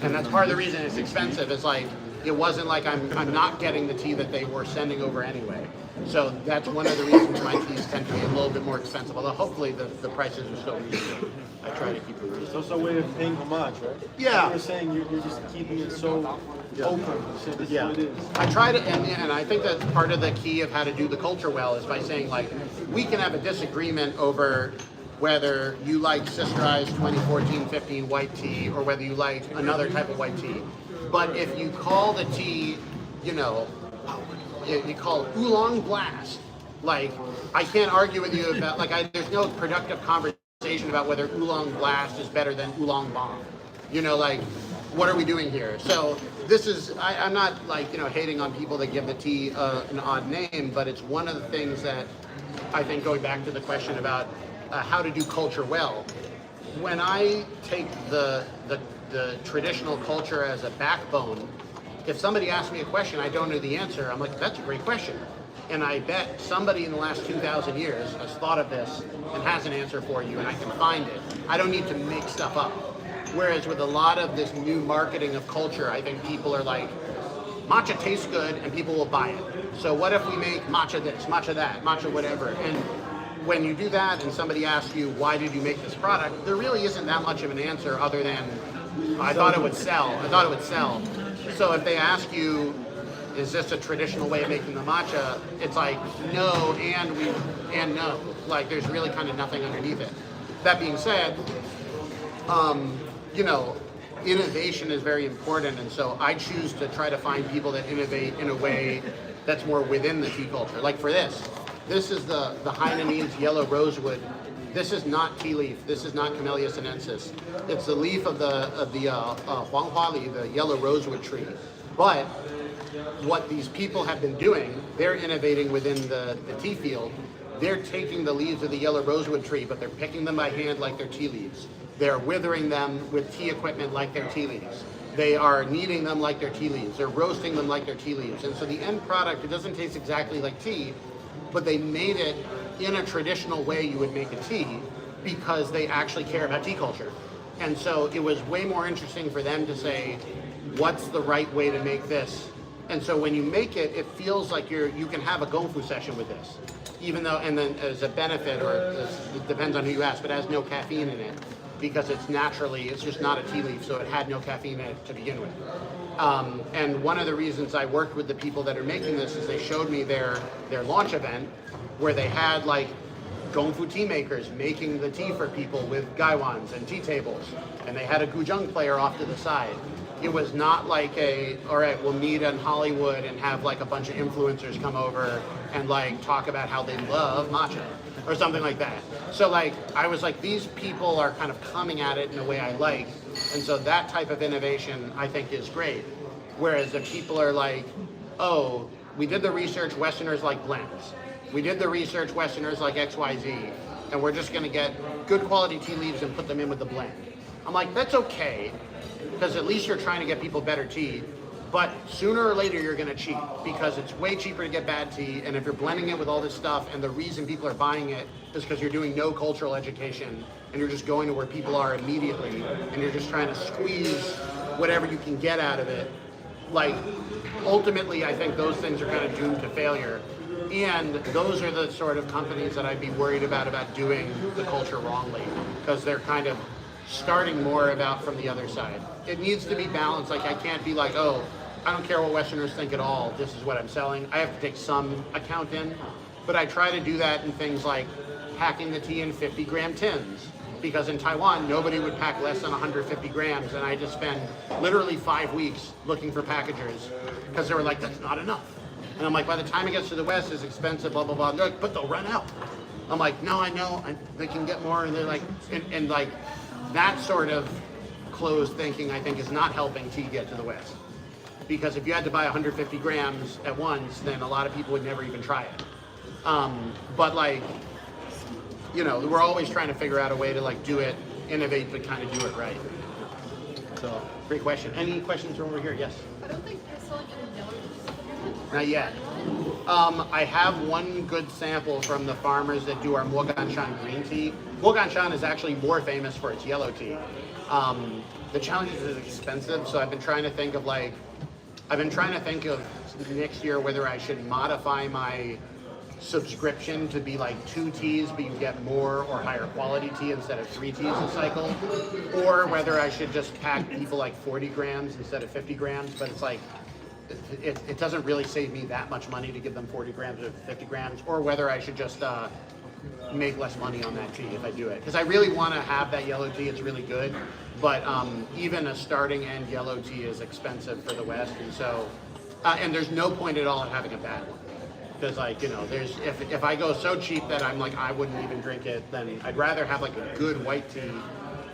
And that's part of the reason it's expensive. It's like, it wasn't like I'm not getting the tea that they were sending over anyway. So that's one of the reasons my teas tend to be a little bit more expensive, although hopefully the prices are still reasonable. I try to keep it reasonable. It's also a way of paying homage, right? Yeah. Like you're saying you're just keeping it so open. So this is what it is. I try to, and I think that's part of the key of how to do the culture well is by saying, like, we can have a disagreement over whether you like Sister Eyes 2014-15 white tea or whether you like another type of white tea. But if you call the tea, you know, you call it oolong blast, like, I can't argue with you about, like, there's no productive conversation about whether oolong blast is better than oolong bomb. You know, like, what are we doing here? So this is, I'm not, like, you know, hating on people that give the tea an odd name, but it's one of the things that I think, going back to the question about how to do culture well, when I take the traditional culture as a backbone, if somebody asks me a question, I don't know the answer, I'm like, that's a great question. And I bet somebody in the last 2,000 years has thought of this and has an answer for you, and I can find it. I don't need to make stuff up. Whereas with a lot of this new marketing of culture, I think people are like, matcha tastes good and people will buy it. So what if we make matcha this, matcha that, matcha whatever? And when you do that and somebody asks you, why did you make this product? There really isn't that much of an answer other than, I thought it would sell. I thought it would sell. So if they ask you, is this a traditional way of making the matcha? It's like, no, and no. Like, there's really kind of nothing underneath it. That being said, you know, innovation is very important, and so I choose to try to find people that innovate in a way that's more within the tea culture. Like for this is the Hainanese yellow rosewood. This is not tea leaf. This is not Camellia sinensis. It's the leaf of the Huanghuali, the yellow rosewood tree. But what these people have been doing, they're innovating within the tea field. They're taking the leaves of the yellow rosewood tree, but they're picking them by hand like they're tea leaves. They're withering them with tea equipment like they're tea leaves. They are kneading them like they're tea leaves. They're roasting them like they're tea leaves. And so the end product, it doesn't taste exactly like tea, but they made it in a traditional way you would make a tea because they actually care about tea culture. And so it was way more interesting for them to say, what's the right way to make this And so when you make it, it feels like you can have a Gongfu session with this. Even though, and then as a benefit, it depends on who you ask, but it has no caffeine in it because it's just not a tea leaf, so it had no caffeine in it to begin with. And one of the reasons I worked with the people that are making this is they showed me their launch event where they had like Gongfu tea makers making the tea for people with gaiwans and tea tables, and they had a guzheng player off to the side. It was not like all right, we'll meet in Hollywood and have like a bunch of influencers come over and like talk about how they love matcha or something like that. So like, I was like, these people are kind of coming at it in a way I like. And so that type of innovation I think is great. Whereas if people are like, oh, we did the research, Westerners like blends. We did the research, Westerners like XYZ, and we're just gonna get good quality tea leaves and put them in with the blend. I'm like, that's okay, because at least you're trying to get people better tea, but sooner or later you're gonna cheat, because it's way cheaper to get bad tea, and if you're blending it with all this stuff, and the reason people are buying it is because you're doing no cultural education, and you're just going to where people are immediately, and you're just trying to squeeze whatever you can get out of it, like, ultimately I think those things are kind of doomed to failure. And those are the sort of companies that I'd be worried about doing the culture wrongly, because they're kind of starting more about from the other side. It needs to be balanced. Like, I can't be like, oh, I don't care what Westerners think at all, this is what I'm selling. I have to take some account in, but I try to do that in things like packing the tea in 50-gram tins, because in Taiwan, nobody would pack less than 150 grams, and I just spend literally 5 weeks looking for packagers, because they were like, that's not enough. And I'm like, by the time it gets to the West, it's expensive, blah, blah, blah. They're like, but they'll run out. I'm like, no, I know, they can get more. And they're like, and like, that sort of closed thinking, I think, is not helping tea get to the West. Because if you had to buy 150 grams at once, then a lot of people would never even try it. But like, you know, we're always trying to figure out a way to like do it, innovate, but kind of do it right. So, great question. Any questions from over here? Yes? I don't think you're selling any yellow teas. Not yet. I have one good sample from the farmers that do our Moganshan green tea. Moganshan is actually more famous for its yellow tea. The challenge is it's expensive, so I've been trying to think of next year whether I should modify my subscription to be like 2 teas, but you get more or higher quality tea instead of 3 teas a cycle, or whether I should just pack people like 40 grams instead of 50 grams, but it's like, it doesn't really save me that much money to give them 40 grams or 50 grams, or whether I should just make less money on that tea if I do it. Because I really want to have that yellow tea, it's really good, but even a starting end yellow tea is expensive for the West, and so, and there's no point at all in having a bad one. Because like, you know, if I go so cheap that I'm like, I wouldn't even drink it, then I'd rather have like a good white tea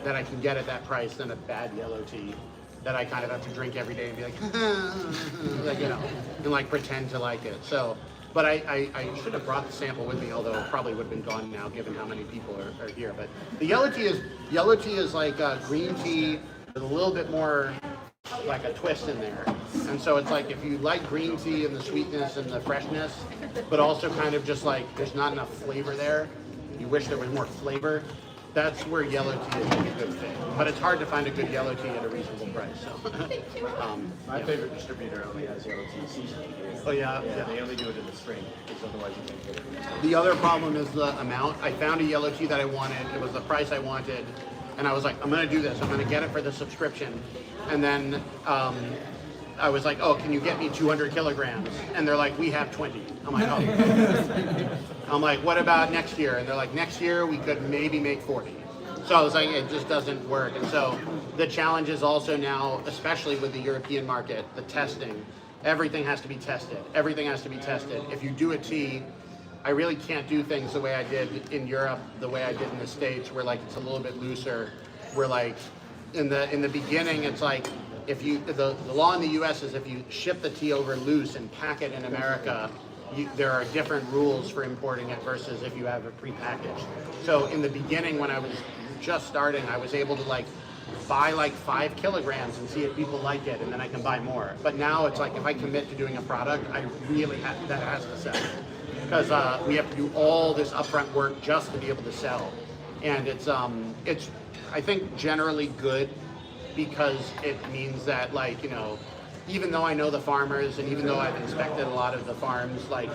that I can get at that price than a bad yellow tea that I kind of have to drink every day and be like, like, you know, and like pretend to like it. So, but I should have brought the sample with me, although it probably would have been gone now given how many people are here. But the yellow tea is like green tea with a little bit more like a twist in there. And so it's like, if you like green tea and the sweetness and the freshness, but also kind of just like there's not enough flavor there, you wish there was more flavor, that's where yellow tea is a good fit. But it's hard to find a good yellow tea at a reasonable price. So, My favorite distributor only has yellow tea season. oh yeah, Yeah, they only do it in the spring, because otherwise you can't get it. The other problem is the amount. I found a yellow tea that I wanted. It was the price I wanted. And I was like, I'm going to do this. I'm going to get it for the subscription. And then I was like, oh, can you get me 200 kilograms? And they're like, we have 20. I'm like, oh. I'm like, what about next year? And they're like, next year we could maybe make 40. So I was like, it just doesn't work. And so the challenge is also now, especially with the European market, the testing. Everything has to be tested. Everything has to be tested. If you do a tea, I really can't do things the way I did in Europe, the way I did in the States, where like it's a little bit looser. Where like in the beginning, it's like if you the law in the U.S. is if you ship the tea over loose and pack it in America, there are different rules for importing it versus if you have it prepackaged. So in the beginning, when I was just starting, I was able to like buy like 5 kilograms and see if people like it, and then I can buy more. But now it's like if I commit to doing a product, I really that has to sell. Because we have to do all this upfront work just to be able to sell, and it's I think generally good, because it means that, like, you know, even though I know the farmers and even though I've inspected a lot of the farms, like,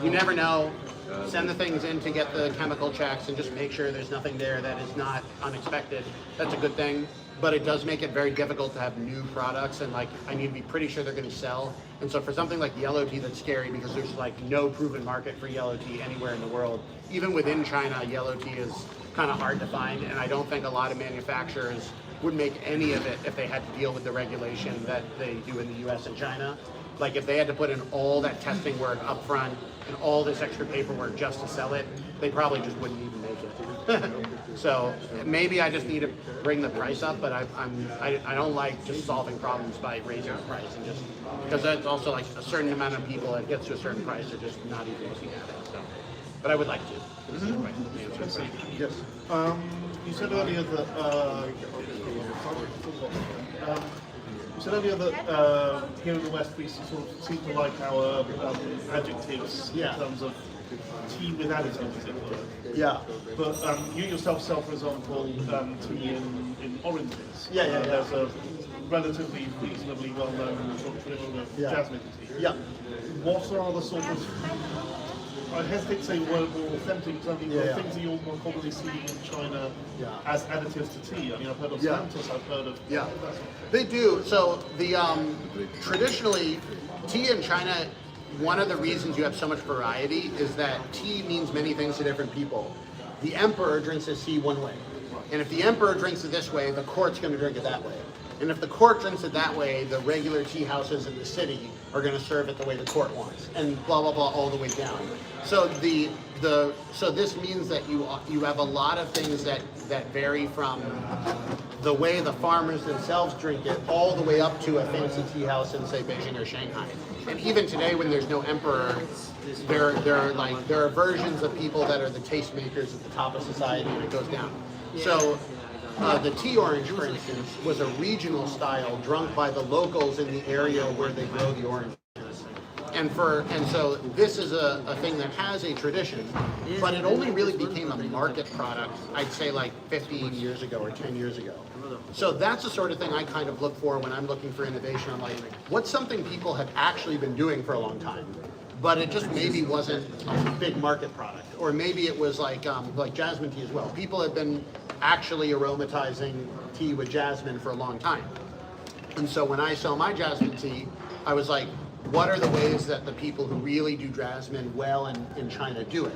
you never know. Send the things in to get the chemical checks and just make sure there's nothing there that is not unexpected. That's a good thing. But it does make it very difficult to have new products, and like I need to be pretty sure they're going to sell. And so for something like yellow tea, that's scary because there's like no proven market for yellow tea anywhere in the world. Even within China, yellow tea is kind of hard to find, and I don't think a lot of manufacturers would make any of it if they had to deal with the regulation that they do in the US and China. Like if they had to put in all that testing work up front and all this extra paperwork just to sell it, they probably just wouldn't even make it. So maybe I just need to bring the price up, but I don't like just solving problems by raising the price, and just because that's also like a certain amount of people that gets to a certain price are just not even looking at it. So, but I would like to. This is the answer. Yes. You said earlier that here in the West we sort of seem to like our adjectives in terms of tea with additives, as it were. Yeah. But you yourself sell, for example, tea in oranges. Yeah. There's a relatively reasonably well-known sort of tradition of jasmine tea. Yeah. What are the sort of, I hesitate to say word more authentic, because I mean, the things that you're more commonly seeing in China as additives to tea. I mean, I've heard of Santos, I've heard of that sort of thing. They do. So the traditionally, tea in China, one of the reasons you have so much variety is that tea means many things to different people. The emperor drinks his tea one way, and if the emperor drinks it this way, the court's going to drink it that way. And if the court drinks it that way, the regular tea houses in the city are going to serve it the way the court wants, and blah blah blah all the way down. So so this means that you have a lot of things that vary from the way the farmers themselves drink it all the way up to a fancy tea house in say Beijing or Shanghai. And even today, when there's no emperor, there are versions of people that are the tastemakers at the top of society, and it goes down. So. The tea orange, for instance, was a regional style drunk by the locals in the area where they grow the oranges. And so this is a thing that has a tradition, but it only really became a market product, I'd say like 15 years ago or 10 years ago. So that's the sort of thing I kind of look for when I'm looking for innovation. I'm like, what's something people have actually been doing for a long time, but it just maybe wasn't a big market product, or maybe it was like jasmine tea as well. People have been actually aromatizing tea with jasmine for a long time. And so when I sell my jasmine tea, I was like, what are the ways that the people who really do jasmine well in China do it?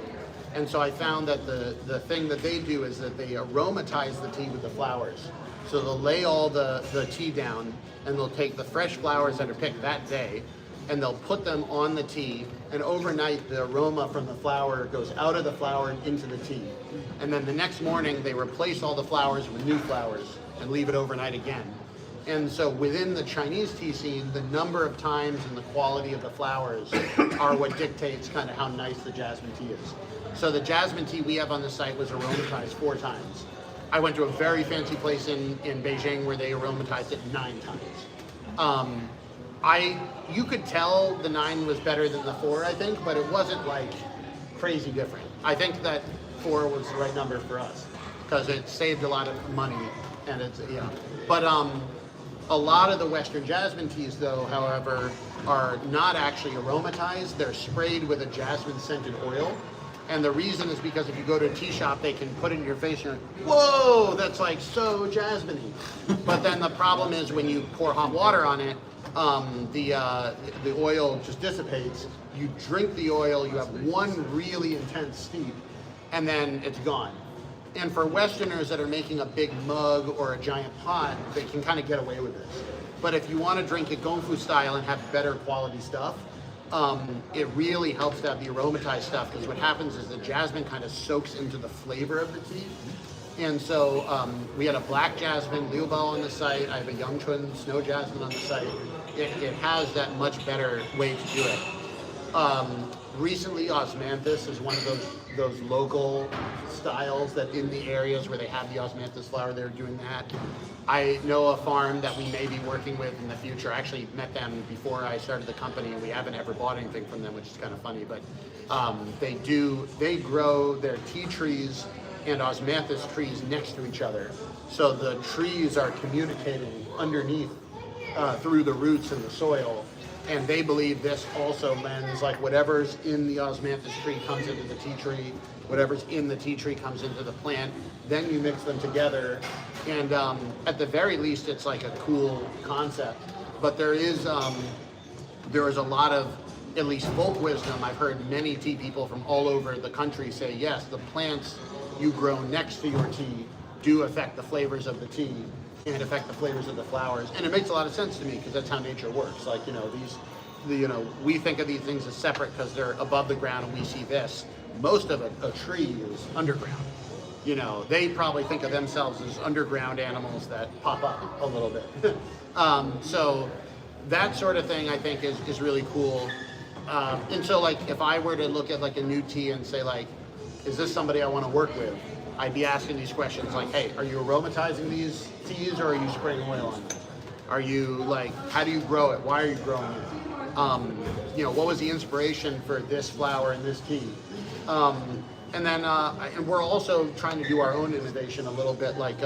And so I found that the thing that they do is that they aromatize the tea with the flowers. So they'll lay all the tea down, and they'll take the fresh flowers that are picked that day, and they'll put them on the tea, and overnight the aroma from the flower goes out of the flower and into the tea. And then the next morning they replace all the flowers with new flowers and leave it overnight again. And so within the Chinese tea scene, the number of times and the quality of the flowers are what dictates kind of how nice the jasmine tea is. So the jasmine tea we have on the site was aromatized 4 times. I went to a very fancy place in Beijing where they aromatized it 9 times. You could tell the 9 was better than the 4, I think, but it wasn't like crazy different. I think that 4 was the right number for us because it saved a lot of money, and it's But a lot of the Western jasmine teas, though, however, are not actually aromatized. They're sprayed with a jasmine-scented oil. And the reason is because if you go to a tea shop, they can put it in your face and you're like, whoa, that's like so jasmine-y. But then the problem is when you pour hot water on it, the oil just dissipates. You drink the oil, you have one really intense steep, and then it's gone. And for Westerners that are making a big mug or a giant pot, they can kind of get away with this. But if you want to drink it Gongfu style and have better quality stuff, it really helps to have the aromatized stuff, because what happens is the jasmine kind of soaks into the flavor of the tea. And so we had a black jasmine, liu bao on the site. I have a Yangchun snow jasmine on the site. It has that much better way to do it. Recently, osmanthus is one of those local styles that in the areas where they have the osmanthus flower, they're doing that. I know a farm that we may be working with in the future. I actually met them before I started the company, and we haven't ever bought anything from them, which is kind of funny. But they grow their tea trees and osmanthus trees next to each other. So the trees are communicating underneath through the roots in the soil. And they believe this also lends, like whatever's in the osmanthus tree comes into the tea tree, whatever's in the tea tree comes into the plant, then you mix them together. And at the very least, it's like a cool concept. But there is a lot of, at least folk wisdom. I've heard many tea people from all over the country say, yes, the plants you grow next to your tea do affect the flavors of the tea and affect the flavors of the flowers. And it makes a lot of sense to me because that's how nature works. Like, we think of these things as separate because they're above the ground and we see this. Most of a tree is underground. They probably think of themselves as underground animals that pop up a little bit. So that sort of thing I think is really cool. And so like if I were to look at like a new tea and say like, is this somebody I want to work with? I'd be asking these questions like, hey, are you aromatizing these teas or are you spraying oil on them? Are you like, how do you grow it? Why are you growing it? What was the inspiration for this flower and this tea? And then and we're also trying to do our own innovation a little bit. Like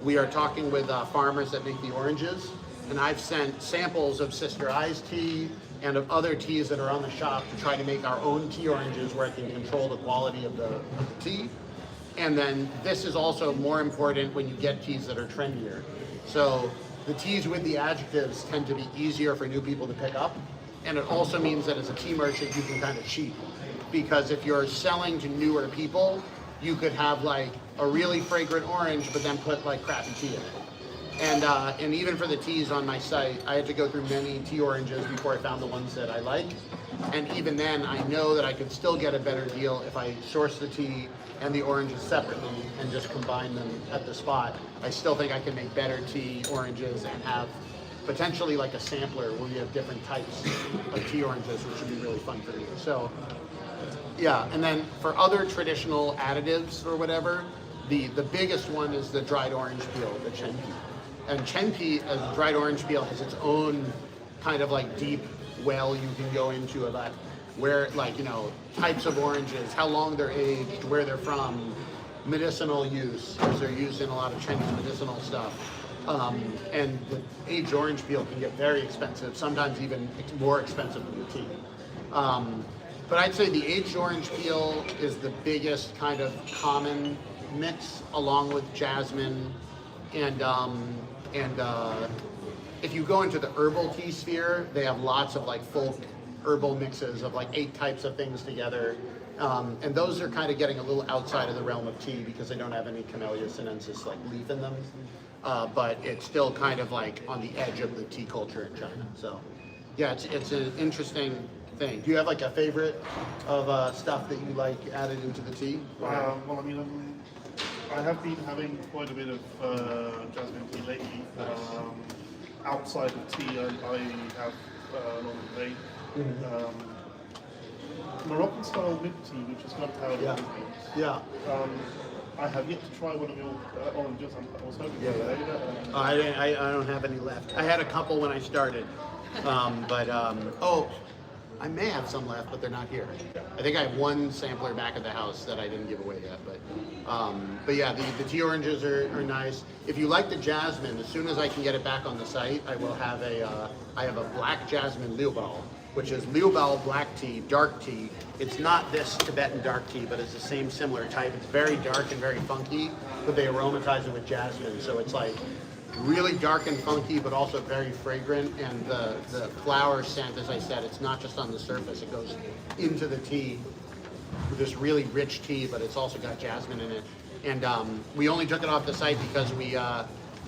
we are talking with farmers that make the oranges, and I've sent samples of Sister I's tea and of other teas that are on the shop to try to make our own tea oranges where I can control the quality of the tea. And then this is also more important when you get teas that are trendier. So the teas with the adjectives tend to be easier for new people to pick up. And it also means that as a tea merchant, you can kind of cheat. Because if you're selling to newer people, you could have like a really fragrant orange, but then put like crappy tea in it. And even for the teas on my site, I had to go through many tea oranges before I found the ones that I like. And even then, I know that I could still get a better deal if I source the tea and the oranges separately and just combine them at the spot. I still think I can make better tea oranges and have potentially like a sampler where you have different types of tea oranges, which would be really fun for me. So yeah, and then for other traditional additives or whatever, the biggest one is the dried orange peel, the chen pea. And chen pea, as dried orange peel, has its own kind of like deep well you can go into about where, like, types of oranges, how long they're aged, where they're from, medicinal use, because they're used in a lot of Chinese medicinal stuff. And the aged orange peel can get very expensive, sometimes even more expensive than the tea. But I'd say the aged orange peel is the biggest kind of common mix, along with jasmine and if you go into the herbal tea sphere, they have lots of like folk herbal mixes of like 8 types of things together. And those are kind of getting a little outside of the realm of tea because they don't have any Camellia sinensis like leaf in them. But it's still kind of like on the edge of the tea culture in China. So yeah, it's an interesting thing. Do you have like a favorite of stuff that you like added into the tea? Well, I mean, I have been having quite a bit of jasmine tea lately. Outside of tea, I have a lot of vape. Moroccan style mint tea, which is gunpowder. Yeah. I have yet to try one of your oranges. I was hoping for later. I don't have any left. I had a couple when I started, I may have some left, but they're not here. I think I have one sampler back at the house that I didn't give away yet. But yeah, the tea oranges are nice. If you like the jasmine, as soon as I can get it back on the site, I will have I have a black jasmine liubao, which is liubao black tea, dark tea. It's not this Tibetan dark tea, but it's the same similar type. It's very dark and very funky, but they aromatize it with jasmine, so it's like really dark and funky, but also very fragrant. And the flower scent, as I said, it's not just on the surface, it goes into the tea with this really rich tea, but it's also got jasmine in it. And we only took it off the site because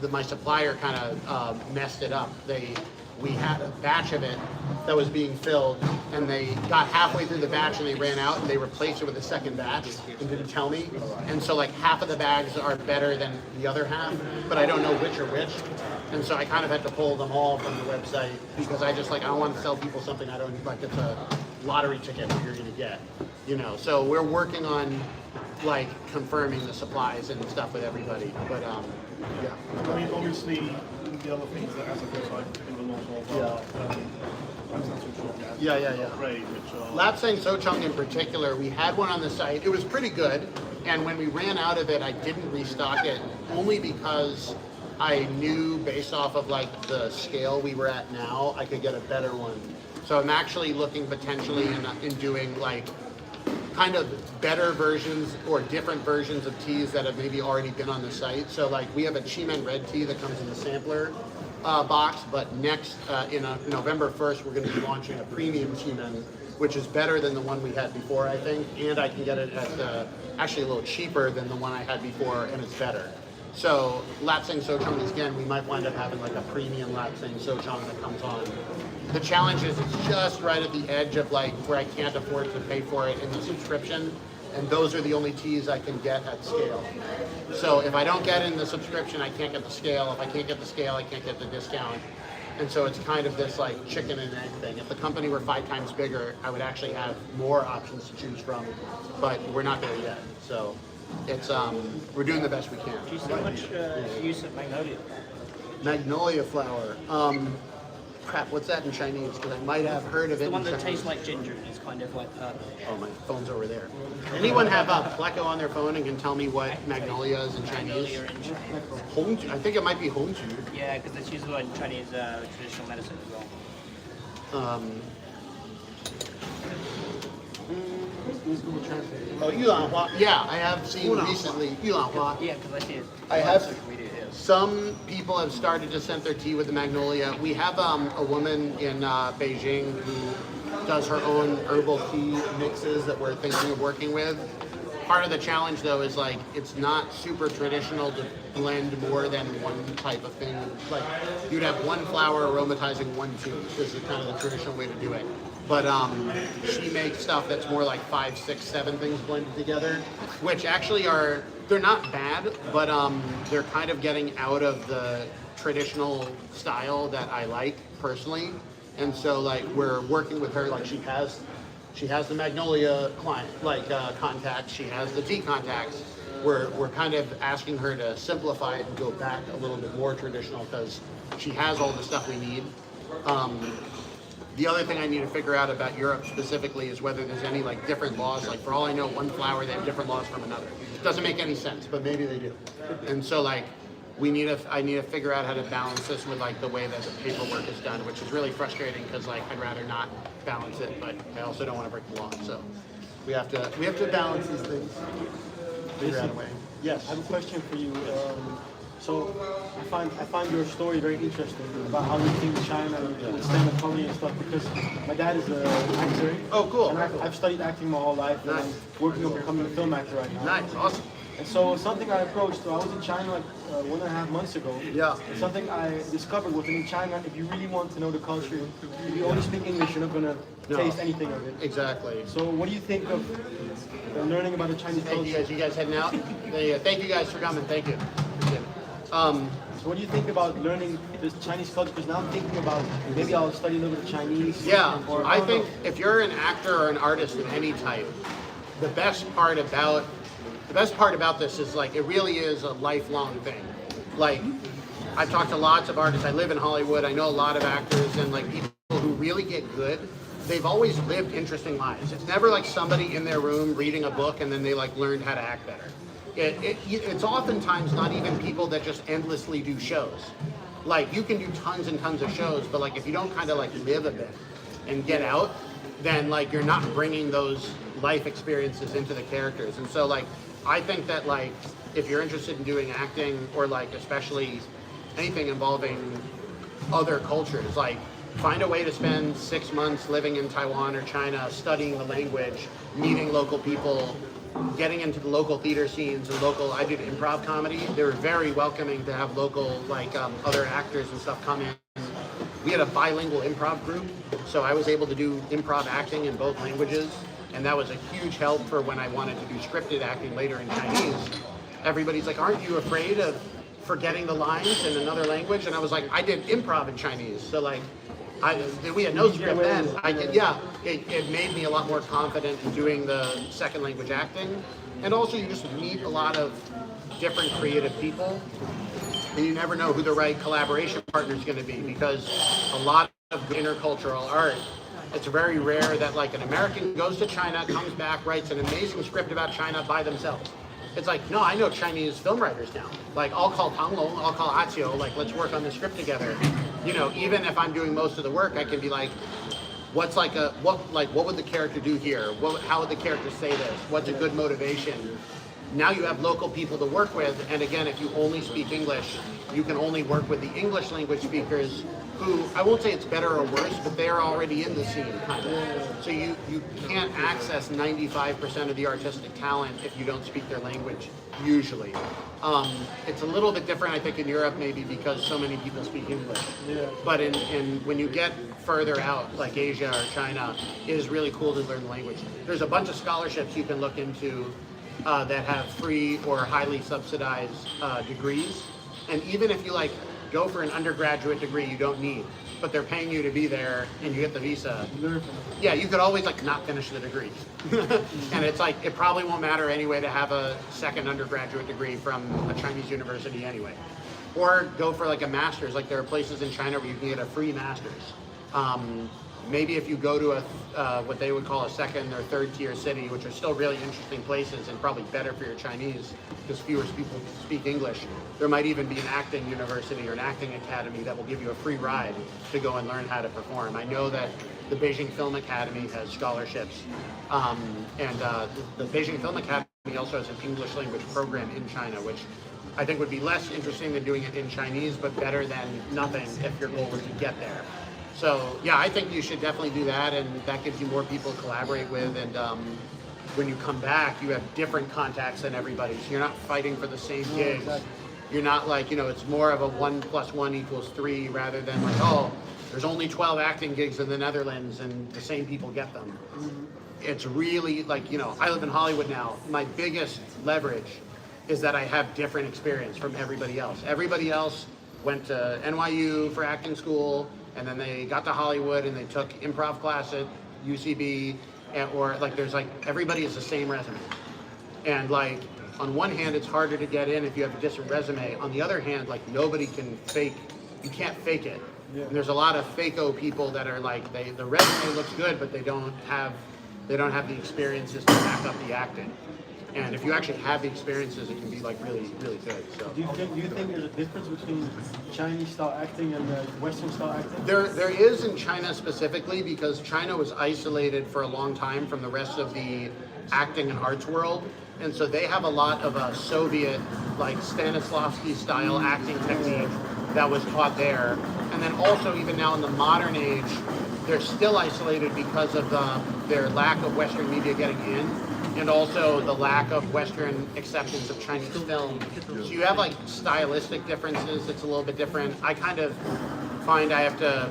my supplier kind of messed it up. We had a batch of it that was being filled, and they got halfway through the batch and they ran out, and they replaced it with a second batch and didn't tell me. And so like half of the bags are better than the other half, but I don't know which are which. And so I kind of had to pull them all from the website because I don't want to sell people something I don't like. It's a lottery ticket that you're going to get, So we're working on like confirming the supplies and stuff with everybody. But yeah. I mean, obviously, the other things that as a website do a lot of Lapsang Sochong in particular, we had one on the site. It was pretty good, and when we ran out of it, I didn't restock it only because I knew based off of like the scale we were at now, I could get a better one. So I'm actually looking potentially in doing like kind of better versions or different versions of teas that have maybe already been on the site. So like we have a Chimen red tea that comes in the sampler box, but next in November 1st, we're going to be launching a premium Chimen, which is better than the one we had before, I think, and I can get it at actually a little cheaper than the one I had before, and it's better. So Lapsang Sochong is, again, we might wind up having like a premium Lapsang Sochong that comes on. The challenge is it's just right at the edge of like where I can't afford to pay for it in the subscription, and those are the only teas I can get at scale. So if I don't get in the subscription, I can't get the scale. If I can't get the scale, I can't get the discount. And so it's kind of this like chicken and egg thing. If the company were 5 times bigger, I would actually have more options to choose from, but we're not there yet. So it's we're doing the best we can. Do you see much use of magnolia? Magnolia flower. Crap, what's that in Chinese? Because I might have heard of it. The one in that Chinese. tastes like ginger and it's kind of like purple. Oh, my phone's over there. Anyone have Pleco on their phone and can tell me what magnolia is in Chinese? Magnolia in Chinese. Hongju. I think it might be Hongju. Yeah, because it's used a lot in Chinese traditional medicine as well. Oh, Yulanhua. Yeah, I have seen recently Yulanhua. Yeah, because I see it. I have. Some people have started to scent their tea with the magnolia. We have a woman in Beijing who does her own herbal tea mixes that we're thinking of working with. Part of the challenge, though, is like it's not super traditional to blend more than one type of thing. Like you'd have one flower aromatizing one tea. This is kind of the traditional way to do it. But she makes stuff that's more like 5, 6, 7 things blended together, which actually they're not bad, but they're kind of getting out of the traditional style that I like personally. And so like we're working with her, like she has the magnolia client, like contacts, she has the tea contacts. We're kind of asking her to simplify it and go back a little bit more traditional because she has all the stuff we need. The other thing I need to figure out about Europe specifically is whether there's any like different laws. Like for all I know, one flower, they have different laws from another. It doesn't make any sense, but maybe they do. And so like I need to figure out how to balance this with like the way that the paperwork is done, which is really frustrating because like I'd rather not balance it, but I also don't want to break the law. So we have to balance these things. Figure out a way. Yes. I have a question for you. So I find your story very interesting about how you think China would stand up comedy and stuff because my dad is an actor. Oh, cool. And I've studied acting my whole life. Nice. And I'm working on becoming a film actor right now. Nice, awesome. And so something I approached, so I was in China like 1.5 months ago. Yeah. And something I discovered was in China, if you really want to know the culture, if you only speak English, you're not going to taste anything of it. Exactly. So what do you think of learning about the Chinese Thank culture? you guys heading out? Yeah, thank you guys for coming. Thank you. Appreciate it. So what do you think about learning the Chinese culture? Because now I'm thinking about maybe I'll study a little bit of Chinese. Yeah, or, I don't think know. if you're an actor or an artist of any type, the best part about this is like it really is a lifelong thing. Like I've talked to lots of artists. I live in Hollywood. I know a lot of actors and like people who really get good. They've always lived interesting lives. It's never like somebody in their room reading a book and then they like learned how to act better. It's oftentimes not even people that just endlessly do shows. Like you can do tons and tons of shows, but like if you don't kind of like live a bit and get out, then like you're not bringing those life experiences into the characters. And so like I think that like if you're interested in doing acting or like especially anything involving other cultures, like find a way to spend 6 months living in Taiwan or China, studying the language, meeting local people, getting into the local theater scenes and I did improv comedy. They were very welcoming to have local like other actors and stuff come in. We had a bilingual improv group, so I was able to do improv acting in both languages, and that was a huge help for when I wanted to do scripted acting later in Chinese. Everybody's like, aren't you afraid of forgetting the lines in another language? And I was like, I did improv in Chinese, so like we had no script then. It made me a lot more confident in doing the second language acting. And also you just meet a lot of different creative people and you never know who the right collaboration partner is going to be because a lot of intercultural art, it's very rare that like an American goes to China, comes back, writes an amazing script about China by themselves. It's like, no, I know Chinese film writers now. Like, I'll call Tang Long, I'll call Atio, like, let's work on the script together. You know, even if I'm doing most of the work, I can be like, what would the character do here? How would the character say this? What's a good motivation? Now you have local people to work with, and again, if you only speak English, you can only work with the English language speakers who, I won't say it's better or worse, but they're already in the scene, kind of. So you can't access 95% of the artistic talent if you don't speak their language, usually. It's a little bit different, I think, in Europe, maybe because so many people speak English. Yeah. But when you get further out, like Asia or China, it is really cool to learn the language. There's a bunch of scholarships you can look into that have free or highly subsidized degrees. And even if you go for an undergraduate degree you don't need, but they're paying you to be there and you get the visa, yeah, you could always not finish the degree. And it's it probably won't matter anyway to have a second undergraduate degree from a Chinese university anyway. Or go for a master's. There are places in China where you can get a free master's. Maybe if you go to what they would call a second or third tier city, which are still really interesting places and probably better for your Chinese because fewer people speak English, there might even be an acting university or an acting academy that will give you a free ride to go and learn how to perform. I know that the Beijing Film Academy has scholarships, and the Beijing Film Academy also has an English language program in China, which I think would be less interesting than doing it in Chinese, but better than nothing if your goal was to get there. So yeah, I think you should definitely do that, and that gives you more people to collaborate with, and when you come back, you have different contacts than everybody, so you're not fighting for the same gigs. Exactly. You're not it's more of a 1 + 1 = 3 rather than there's only 12 acting gigs in the Netherlands and the same people get them. Mm-hmm. It's really I live in Hollywood now. My biggest leverage is that I have different experience from everybody else. Everybody else went to NYU for acting school, and then they got to Hollywood and they took improv class at UCB, or there's everybody has the same resume. And on one hand, it's harder to get in if you have a different resume. On the other hand, nobody can fake, you can't fake it. Yeah. And there's a lot of fake-o people that are the resume looks good, but they don't have the experiences to back up the acting. And if you actually have the experiences, it can be really, really good. So, do you think there's a difference between Chinese style acting and Western style acting? There is in China specifically, because China was isolated for a long time from the rest of the acting and arts world, and so they have a lot of Soviet, Stanislavski style acting technique that was taught there. And then also, even now in the modern age, they're still isolated because of their lack of Western media getting in, and also the lack of Western acceptance of Chinese film. So you have stylistic differences. It's a little bit different. I kind of find I have to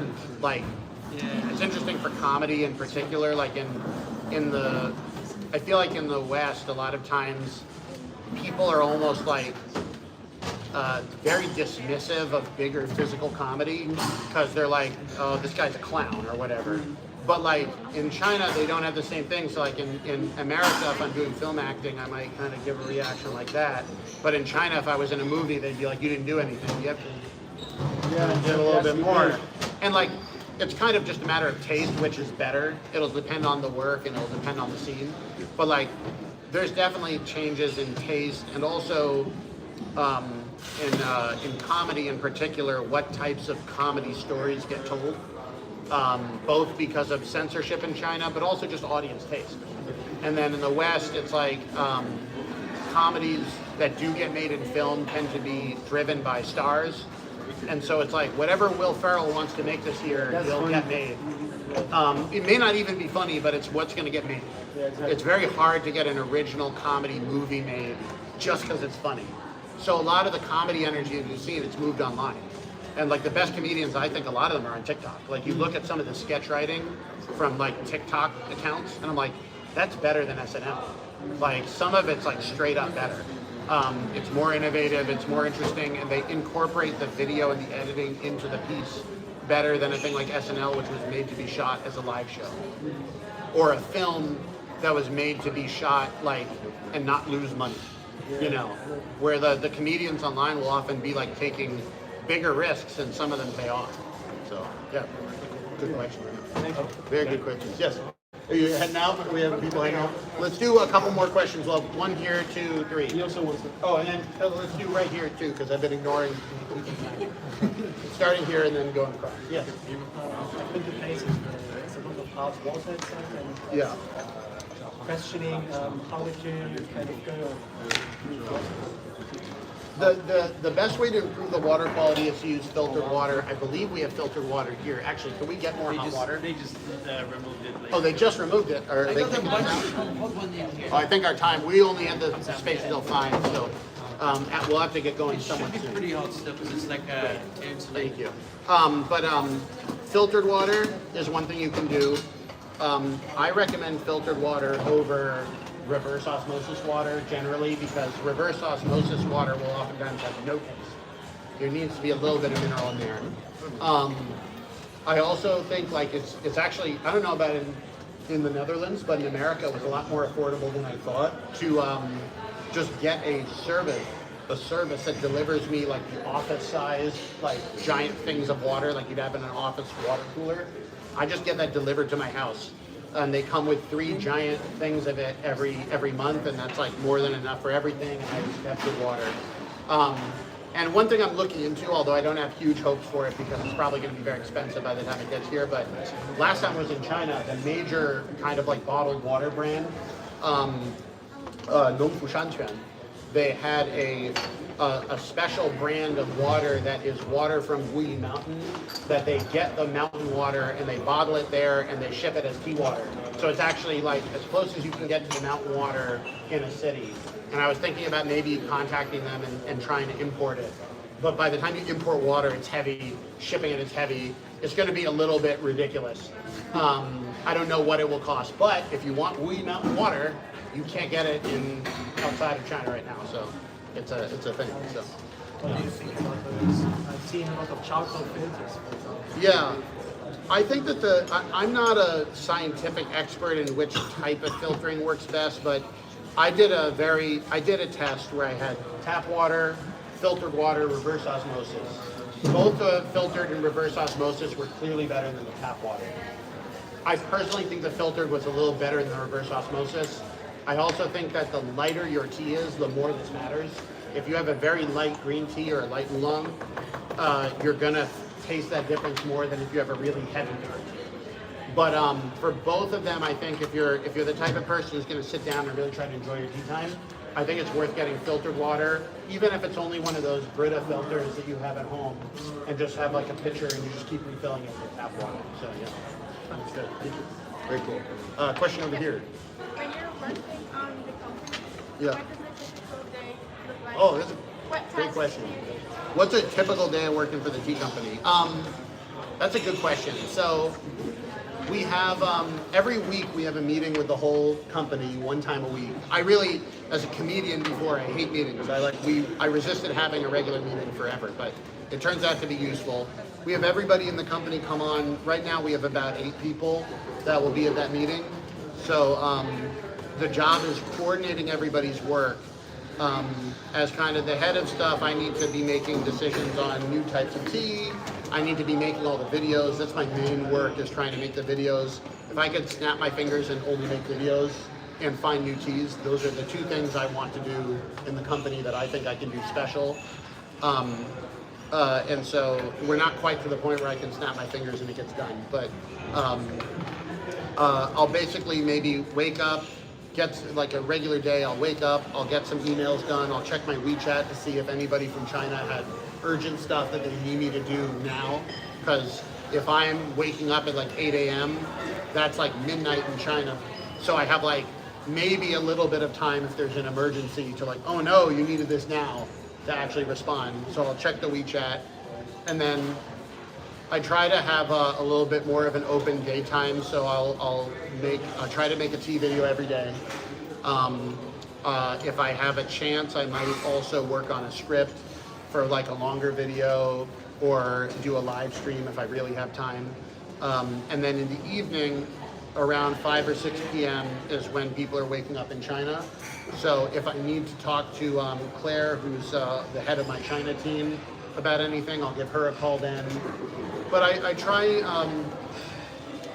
it's interesting for comedy in particular. I feel in the West, a lot of times people are almost very dismissive of bigger physical comedy because they're oh, this guy's a clown or whatever. But in China, they don't have the same thing. So in America, if I'm doing film acting, I might kind of give a reaction like that. But in China, if I was in a movie, they'd be you didn't do anything. You have to give a little bit more. And it's kind of just a matter of taste, which is better. It'll depend on the work and it'll depend on the scene. But there's definitely changes in taste, and also in comedy in particular, what types of comedy stories get told. Both because of censorship in China, but also just audience taste. And then in the West, it's comedies that do get made in film tend to be driven by stars. And so it's whatever Will Ferrell wants to make this year, will get made. It may not even be funny, but it's what's going to get made. Yeah, exactly. It's very hard to get an original comedy movie made just because it's funny. So a lot of the comedy energy that you've seen, it's moved online. And the best comedians, I think a lot of them are on TikTok. You look at some of the sketch writing from TikTok accounts, and I'm that's better than SNL. Some of it's straight up better. It's more innovative, it's more interesting, and they incorporate the video and the editing into the piece better than a thing like SNL, which was made to be shot as a live show. Or a film that was made to be shot and not lose money. Where the comedians online will often be taking bigger risks, and some of them pay off. So yeah, good question. Thank you. Very good questions. Yes. Are you heading out? We have people hanging out. Let's do a couple more questions. We'll have 1 here, 2, 3. He also wants to. Oh, and then let's do right here too, because I've been ignoring. Starting here and then going across. Yeah. I've been to places where there's a lot of hard water inside and Yeah. questioning how would you kind of go. The best way to improve the water quality is to use filtered water. I believe we have filtered water here. Actually, can we get more hot water? They just removed it. Oh, they just removed it. Or they took it out? Oh, I think our time. We only had the space until 5, so we'll have to get going somewhat soon. Pretty hot stuff because it's like Thank you. Filtered water is one thing you can do. I recommend filtered water over reverse osmosis water generally because reverse osmosis water will oftentimes have no taste. There needs to be a little bit of mineral in there. I also think like it's actually, I don't know about in the Netherlands, but in America it was a lot more affordable than I thought to just get a service that delivers me like the office size, like giant things of water like you'd have in an office water cooler. I just get that delivered to my house. And they come with 3 giant things of it every month, and that's like more than enough for everything, and I just have good water. And one thing I'm looking into, although I don't have huge hopes for it because it's probably going to be very expensive by the time it gets here, but last time I was in China, the major kind of like bottled water brand, Nongfu Shanquan, they had a special brand of water that is water from Wuyi Mountain, that they get the mountain water and they bottle it there and they ship it as tea water. So it's actually like as close as you can get to the mountain water in a city. And I was thinking about maybe contacting them and trying to import it. But by the time you import water, it's heavy, shipping it is heavy. It's going to be a little bit ridiculous. I don't know what it will cost, but if you want Wuyi Mountain water, you can't get it outside of China right now. So it's a thing. So. What do you think about those? I've seen a lot of charcoal filters, for example. Yeah, I think that I'm not a scientific expert in which type of filtering works best, but I did a test where I had tap water, filtered water, reverse osmosis. Both the filtered and reverse osmosis were clearly better than the tap water. I personally think the filtered was a little better than the reverse osmosis. I also think that the lighter your tea is, the more this matters. If you have a very light green tea or a light oolong, you're gonna taste that difference more than if you have a really heavy dark tea. But for both of them, I think if you're the type of person who's gonna sit down and really try to enjoy your tea time, I think it's worth getting filtered water, even if it's only one of those Brita filters that you have at home, and just have like a pitcher and you just keep refilling it with tap water. So yeah, that's good. Thank you. Very cool. Question over here. When you're working on the company, Yeah. what does a typical day look like? Oh, that's a What great tasks question. do you do? What's a typical day of working for the tea company? That's a good question. So we have every week we have a meeting with the whole company 1 time a week. I really, as a comedian before, I hate meetings. I resisted having a regular meeting forever, but it turns out to be useful. We have everybody in the company come on. Right now we have about 8 people that will be at that meeting. So the job is coordinating everybody's work. As kind of the head of stuff, I need to be making decisions on new types of tea. I need to be making all the videos. That's my main work, is trying to make the videos. If I could snap my fingers and only make videos and find new teas, those are the 2 things I want to do in the company that I think I can do special. And so we're not quite to the point where I can snap my fingers and it gets done. But I'll basically maybe wake up, get like a regular day, I'll wake up, I'll get some emails done, I'll check my WeChat to see if anybody from China had urgent stuff that they need me to do now. Because if I'm waking up at like 8 a.m., that's like midnight in China. So I have like maybe a little bit of time if there's an emergency to like, oh no, you needed this now, to actually respond. So I'll check the WeChat, and then I try to have a little bit more of an open daytime, so I'll try to make a tea video every day. If I have a chance, I might also work on a script for like a longer video, or do a live stream if I really have time. And then in the evening, around 5 or 6 p.m. is when people are waking up in China. So if I need to talk to Claire, who's the head of my China team, about anything, I'll give her a call then. But I try,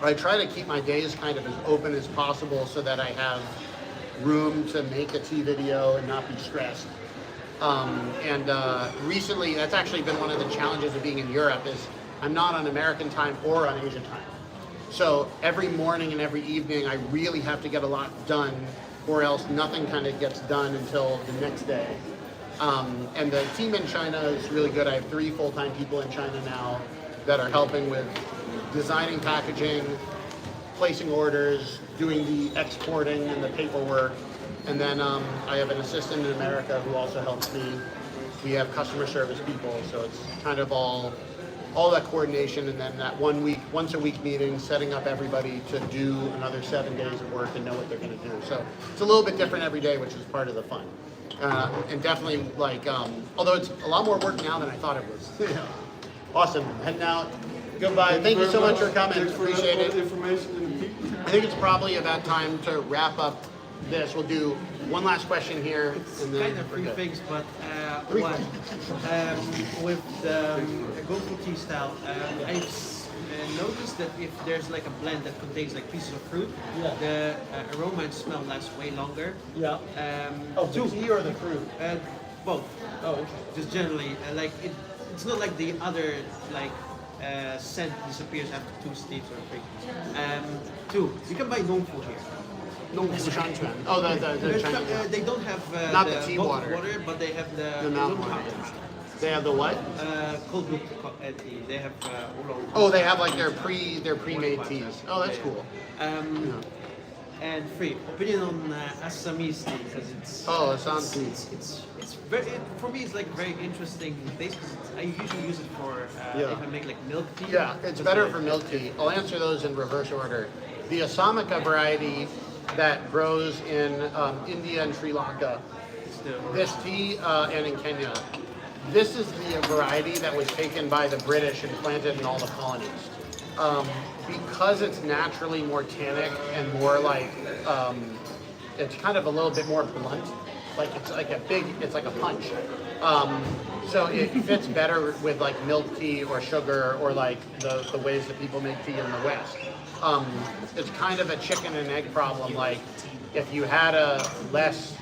I try to keep my days kind of as open as possible so that I have room to make a tea video and not be stressed. Recently, that's actually been one of the challenges of being in Europe is I'm not on American time or on Asian time. So every morning and every evening, I really have to get a lot done, or else nothing kind of gets done until the next day. And the team in China is really good. I have 3 full-time people in China now that are helping with designing packaging, placing orders, doing the exporting and the paperwork. And then I have an assistant in America who also helps me. We have customer service people, so it's kind of all that coordination, and then that once a week meeting, setting up everybody to do another 7 days of work and know what they're going to do. So it's a little bit different every day, which is part of the fun. And definitely, like, although it's a lot more work now than I thought it was. Awesome. Heading out. Goodbye. Thank you so much for coming. Appreciate it. I think it's probably about time to wrap up this. We'll do one last question here. And then Kind of 3 things, but one, with the GoFu tea style, I've noticed that if there's like a blend that contains like pieces of fruit, the aroma and smell lasts way longer. Yeah. The tea or the fruit? Both. Oh, okay. Just generally, like it's not like the other like scent disappears after 2 steeps or 3. 2, you can buy non-fu here. The Shanchuan. Oh, the Chinese. They don't have not the tea bottled water, but they have the mountain oolong water. powder. They have the what? Cold brew tea. They have oolong. Oh, they have like their pre-made teas. Oh, that's cool. And 3, opinion on Assamese tea, because it's Assam tea. It's very, for me it's like very interesting taste, because I usually use it for if I make like milk tea. Yeah, it's better for milk tea. I'll answer those in reverse order. The Asamica variety that grows in India and Sri Lanka, this tea, and in Kenya, this is the variety that was taken by the British and planted in all the colonies. Because it's naturally more tannic and more like, it's kind of a little bit more blunt. Like it's like a punch. So it fits better with like milk tea or sugar or like the ways that people make tea in the West. It's kind of a chicken and egg problem. Like if you had a less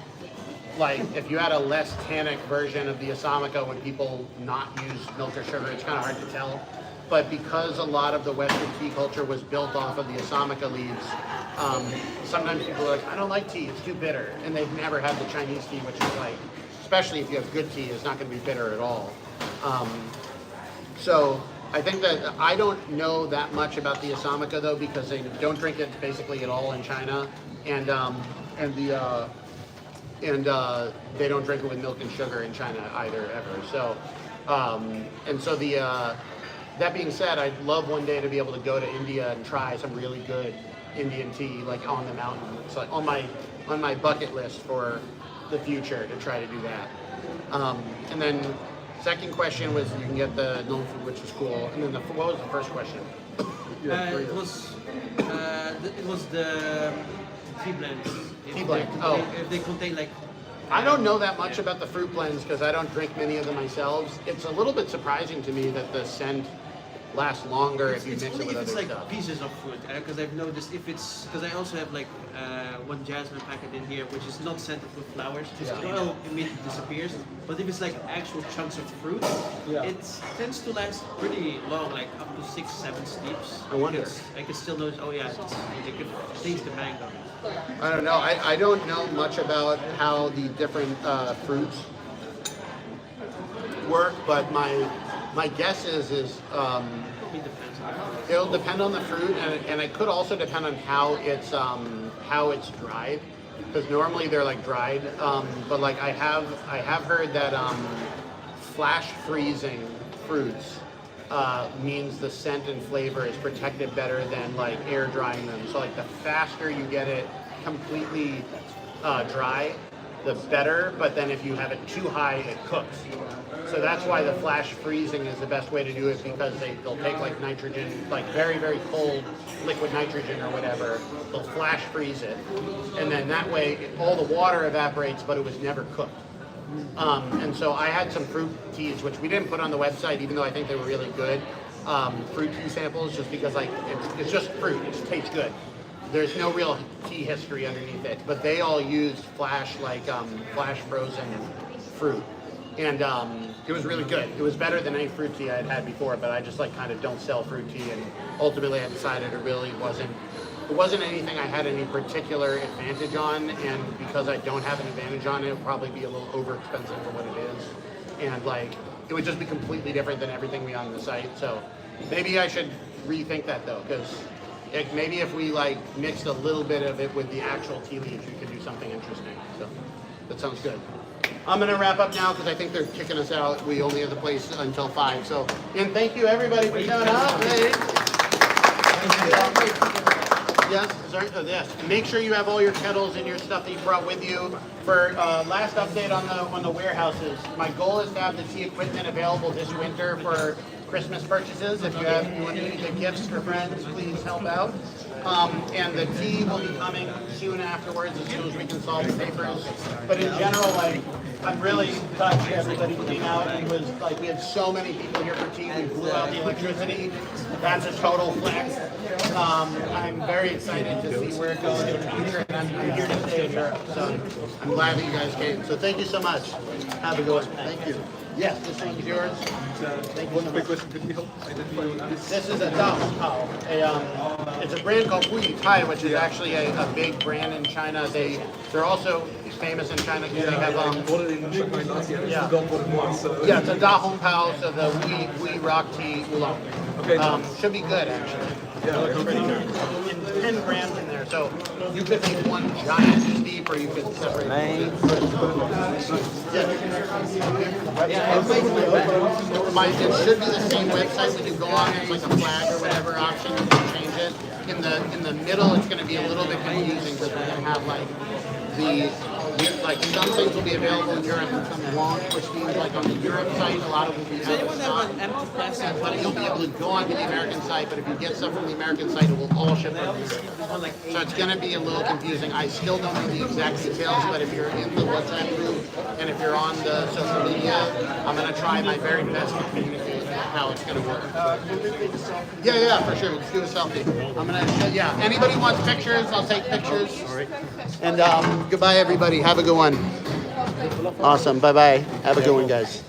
tannic version of the Asamica, would people not use milk or sugar? It's kind of hard to tell. But because a lot of the Western tea culture was built off of the Asamica leaves, sometimes people are like, I don't like tea, it's too bitter. And they've never had the Chinese tea, which is like, especially if you have good tea, it's not going to be bitter at all. So I think that I don't know that much about the Asamica though, because they don't drink it basically at all in China. And they don't drink it with milk and sugar in China either, ever. So, that being said, I'd love one day to be able to go to India and try some really good Indian tea, like on the mountain. It's like on my bucket list for the future to try to do that. And then second question was you can get the non-food, which is cool. And then what was the first question? It was the tea blends. Tea blend. If they contain like. I don't know that much about the fruit blends because I don't drink many of them myself. It's a little bit surprising to me that the scent lasts longer if you mix it with other like stuff. Pieces of fruit, because I've noticed if it's, because I also have like one jasmine packet in here which is not scented with flowers, the oil immediately disappears, but if it's like actual chunks of fruit, it tends to last pretty long, like up to 6-7 steeps. I wonder. I can still notice, oh yeah, you can taste the mango. I don't know. I don't know much about how the different fruits work, but my guess is it'll depend on the fruit, and it could also depend on how it's dried, because normally they're like dried. But like I have heard that flash freezing fruits means the scent and flavor is protected better than like air drying them. So like the faster you get it completely dry, the better, but then if you have it too high, it cooks. So that's why the flash freezing is the best way to do it, because they'll take like nitrogen, like very, very cold liquid nitrogen or whatever, they'll flash freeze it, and then that way all the water evaporates, but it was never cooked. And so I had some fruit teas, which we didn't put on the website, even though I think they were really good, fruit tea samples, just because like it's just fruit. It tastes good. There's no real tea history underneath it, but they all used flash frozen fruit, and it was really good. It was better than any fruit tea I had had before, but I just like kind of don't sell fruit tea, and ultimately I decided it really wasn't. It wasn't anything I had any particular advantage on, and because I don't have an advantage on it, it would probably be a little over expensive for what it is, and like it would just be completely different than everything we on the site. So maybe I should rethink that though, because maybe if we like mixed a little bit of it with the actual tea leaves, we could do something interesting. So that sounds good. I'm gonna wrap up now because I think they're kicking us out. We only have the place until 5. So, and thank you everybody for showing up. Hey. Yes, sorry. Oh, yes. Make sure you have all your kettles and your stuff that you brought with you. For last update on the warehouses, my goal is to have the tea equipment available this winter for Christmas purchases. If you want to get gifts for friends, please help out. And the tea will be coming soon afterwards, as soon as we can solve the papers. But in general, like, I'm really touched everybody came out. It was like we had so many people here for tea. We blew out the electricity. That's a total flex. I'm very excited to see where it goes in the future, and I'm here to stay in Europe. So I'm glad that you guys came. So thank you so much. Have a good one. Thank you. Yes, this one is yours. Thank you so much. Question, could you help identify what this is? This is a Dao. It's a brand called Puyi Tai, which is actually a big brand in China. They're also famous in China because they have Ordered in Shanghai last year. yeah. Forgot what it was. So. Yeah, it's a Da Hong Pao, so the Wee Rock Tea Oolong. Okay. Should be good actually. Yeah, It's pretty good. And 10 grams in there, so you could make one giant steep, or you could separate. It should be the same website when you go on. It's like a flag or whatever option. You can change it. In the middle, it's going to be a little bit confusing because we're going to have like some things will be available in Europe and some won't, which means like on the Europe site, a lot of them will be out of stock. But you'll be able to go onto the American site, but if you get stuff from the American site, it will all ship from Europe. So it's going to be a little confusing. I still don't know the exact details, but if you're in the WhatsApp group and if you're on the social media, I'm going to try my very best to communicate how it's going to work. Yeah, for sure. Let's do a selfie. Anybody wants pictures, I'll take pictures. And goodbye, everybody. Have a good one. Awesome. Bye-bye. Have a good one, guys.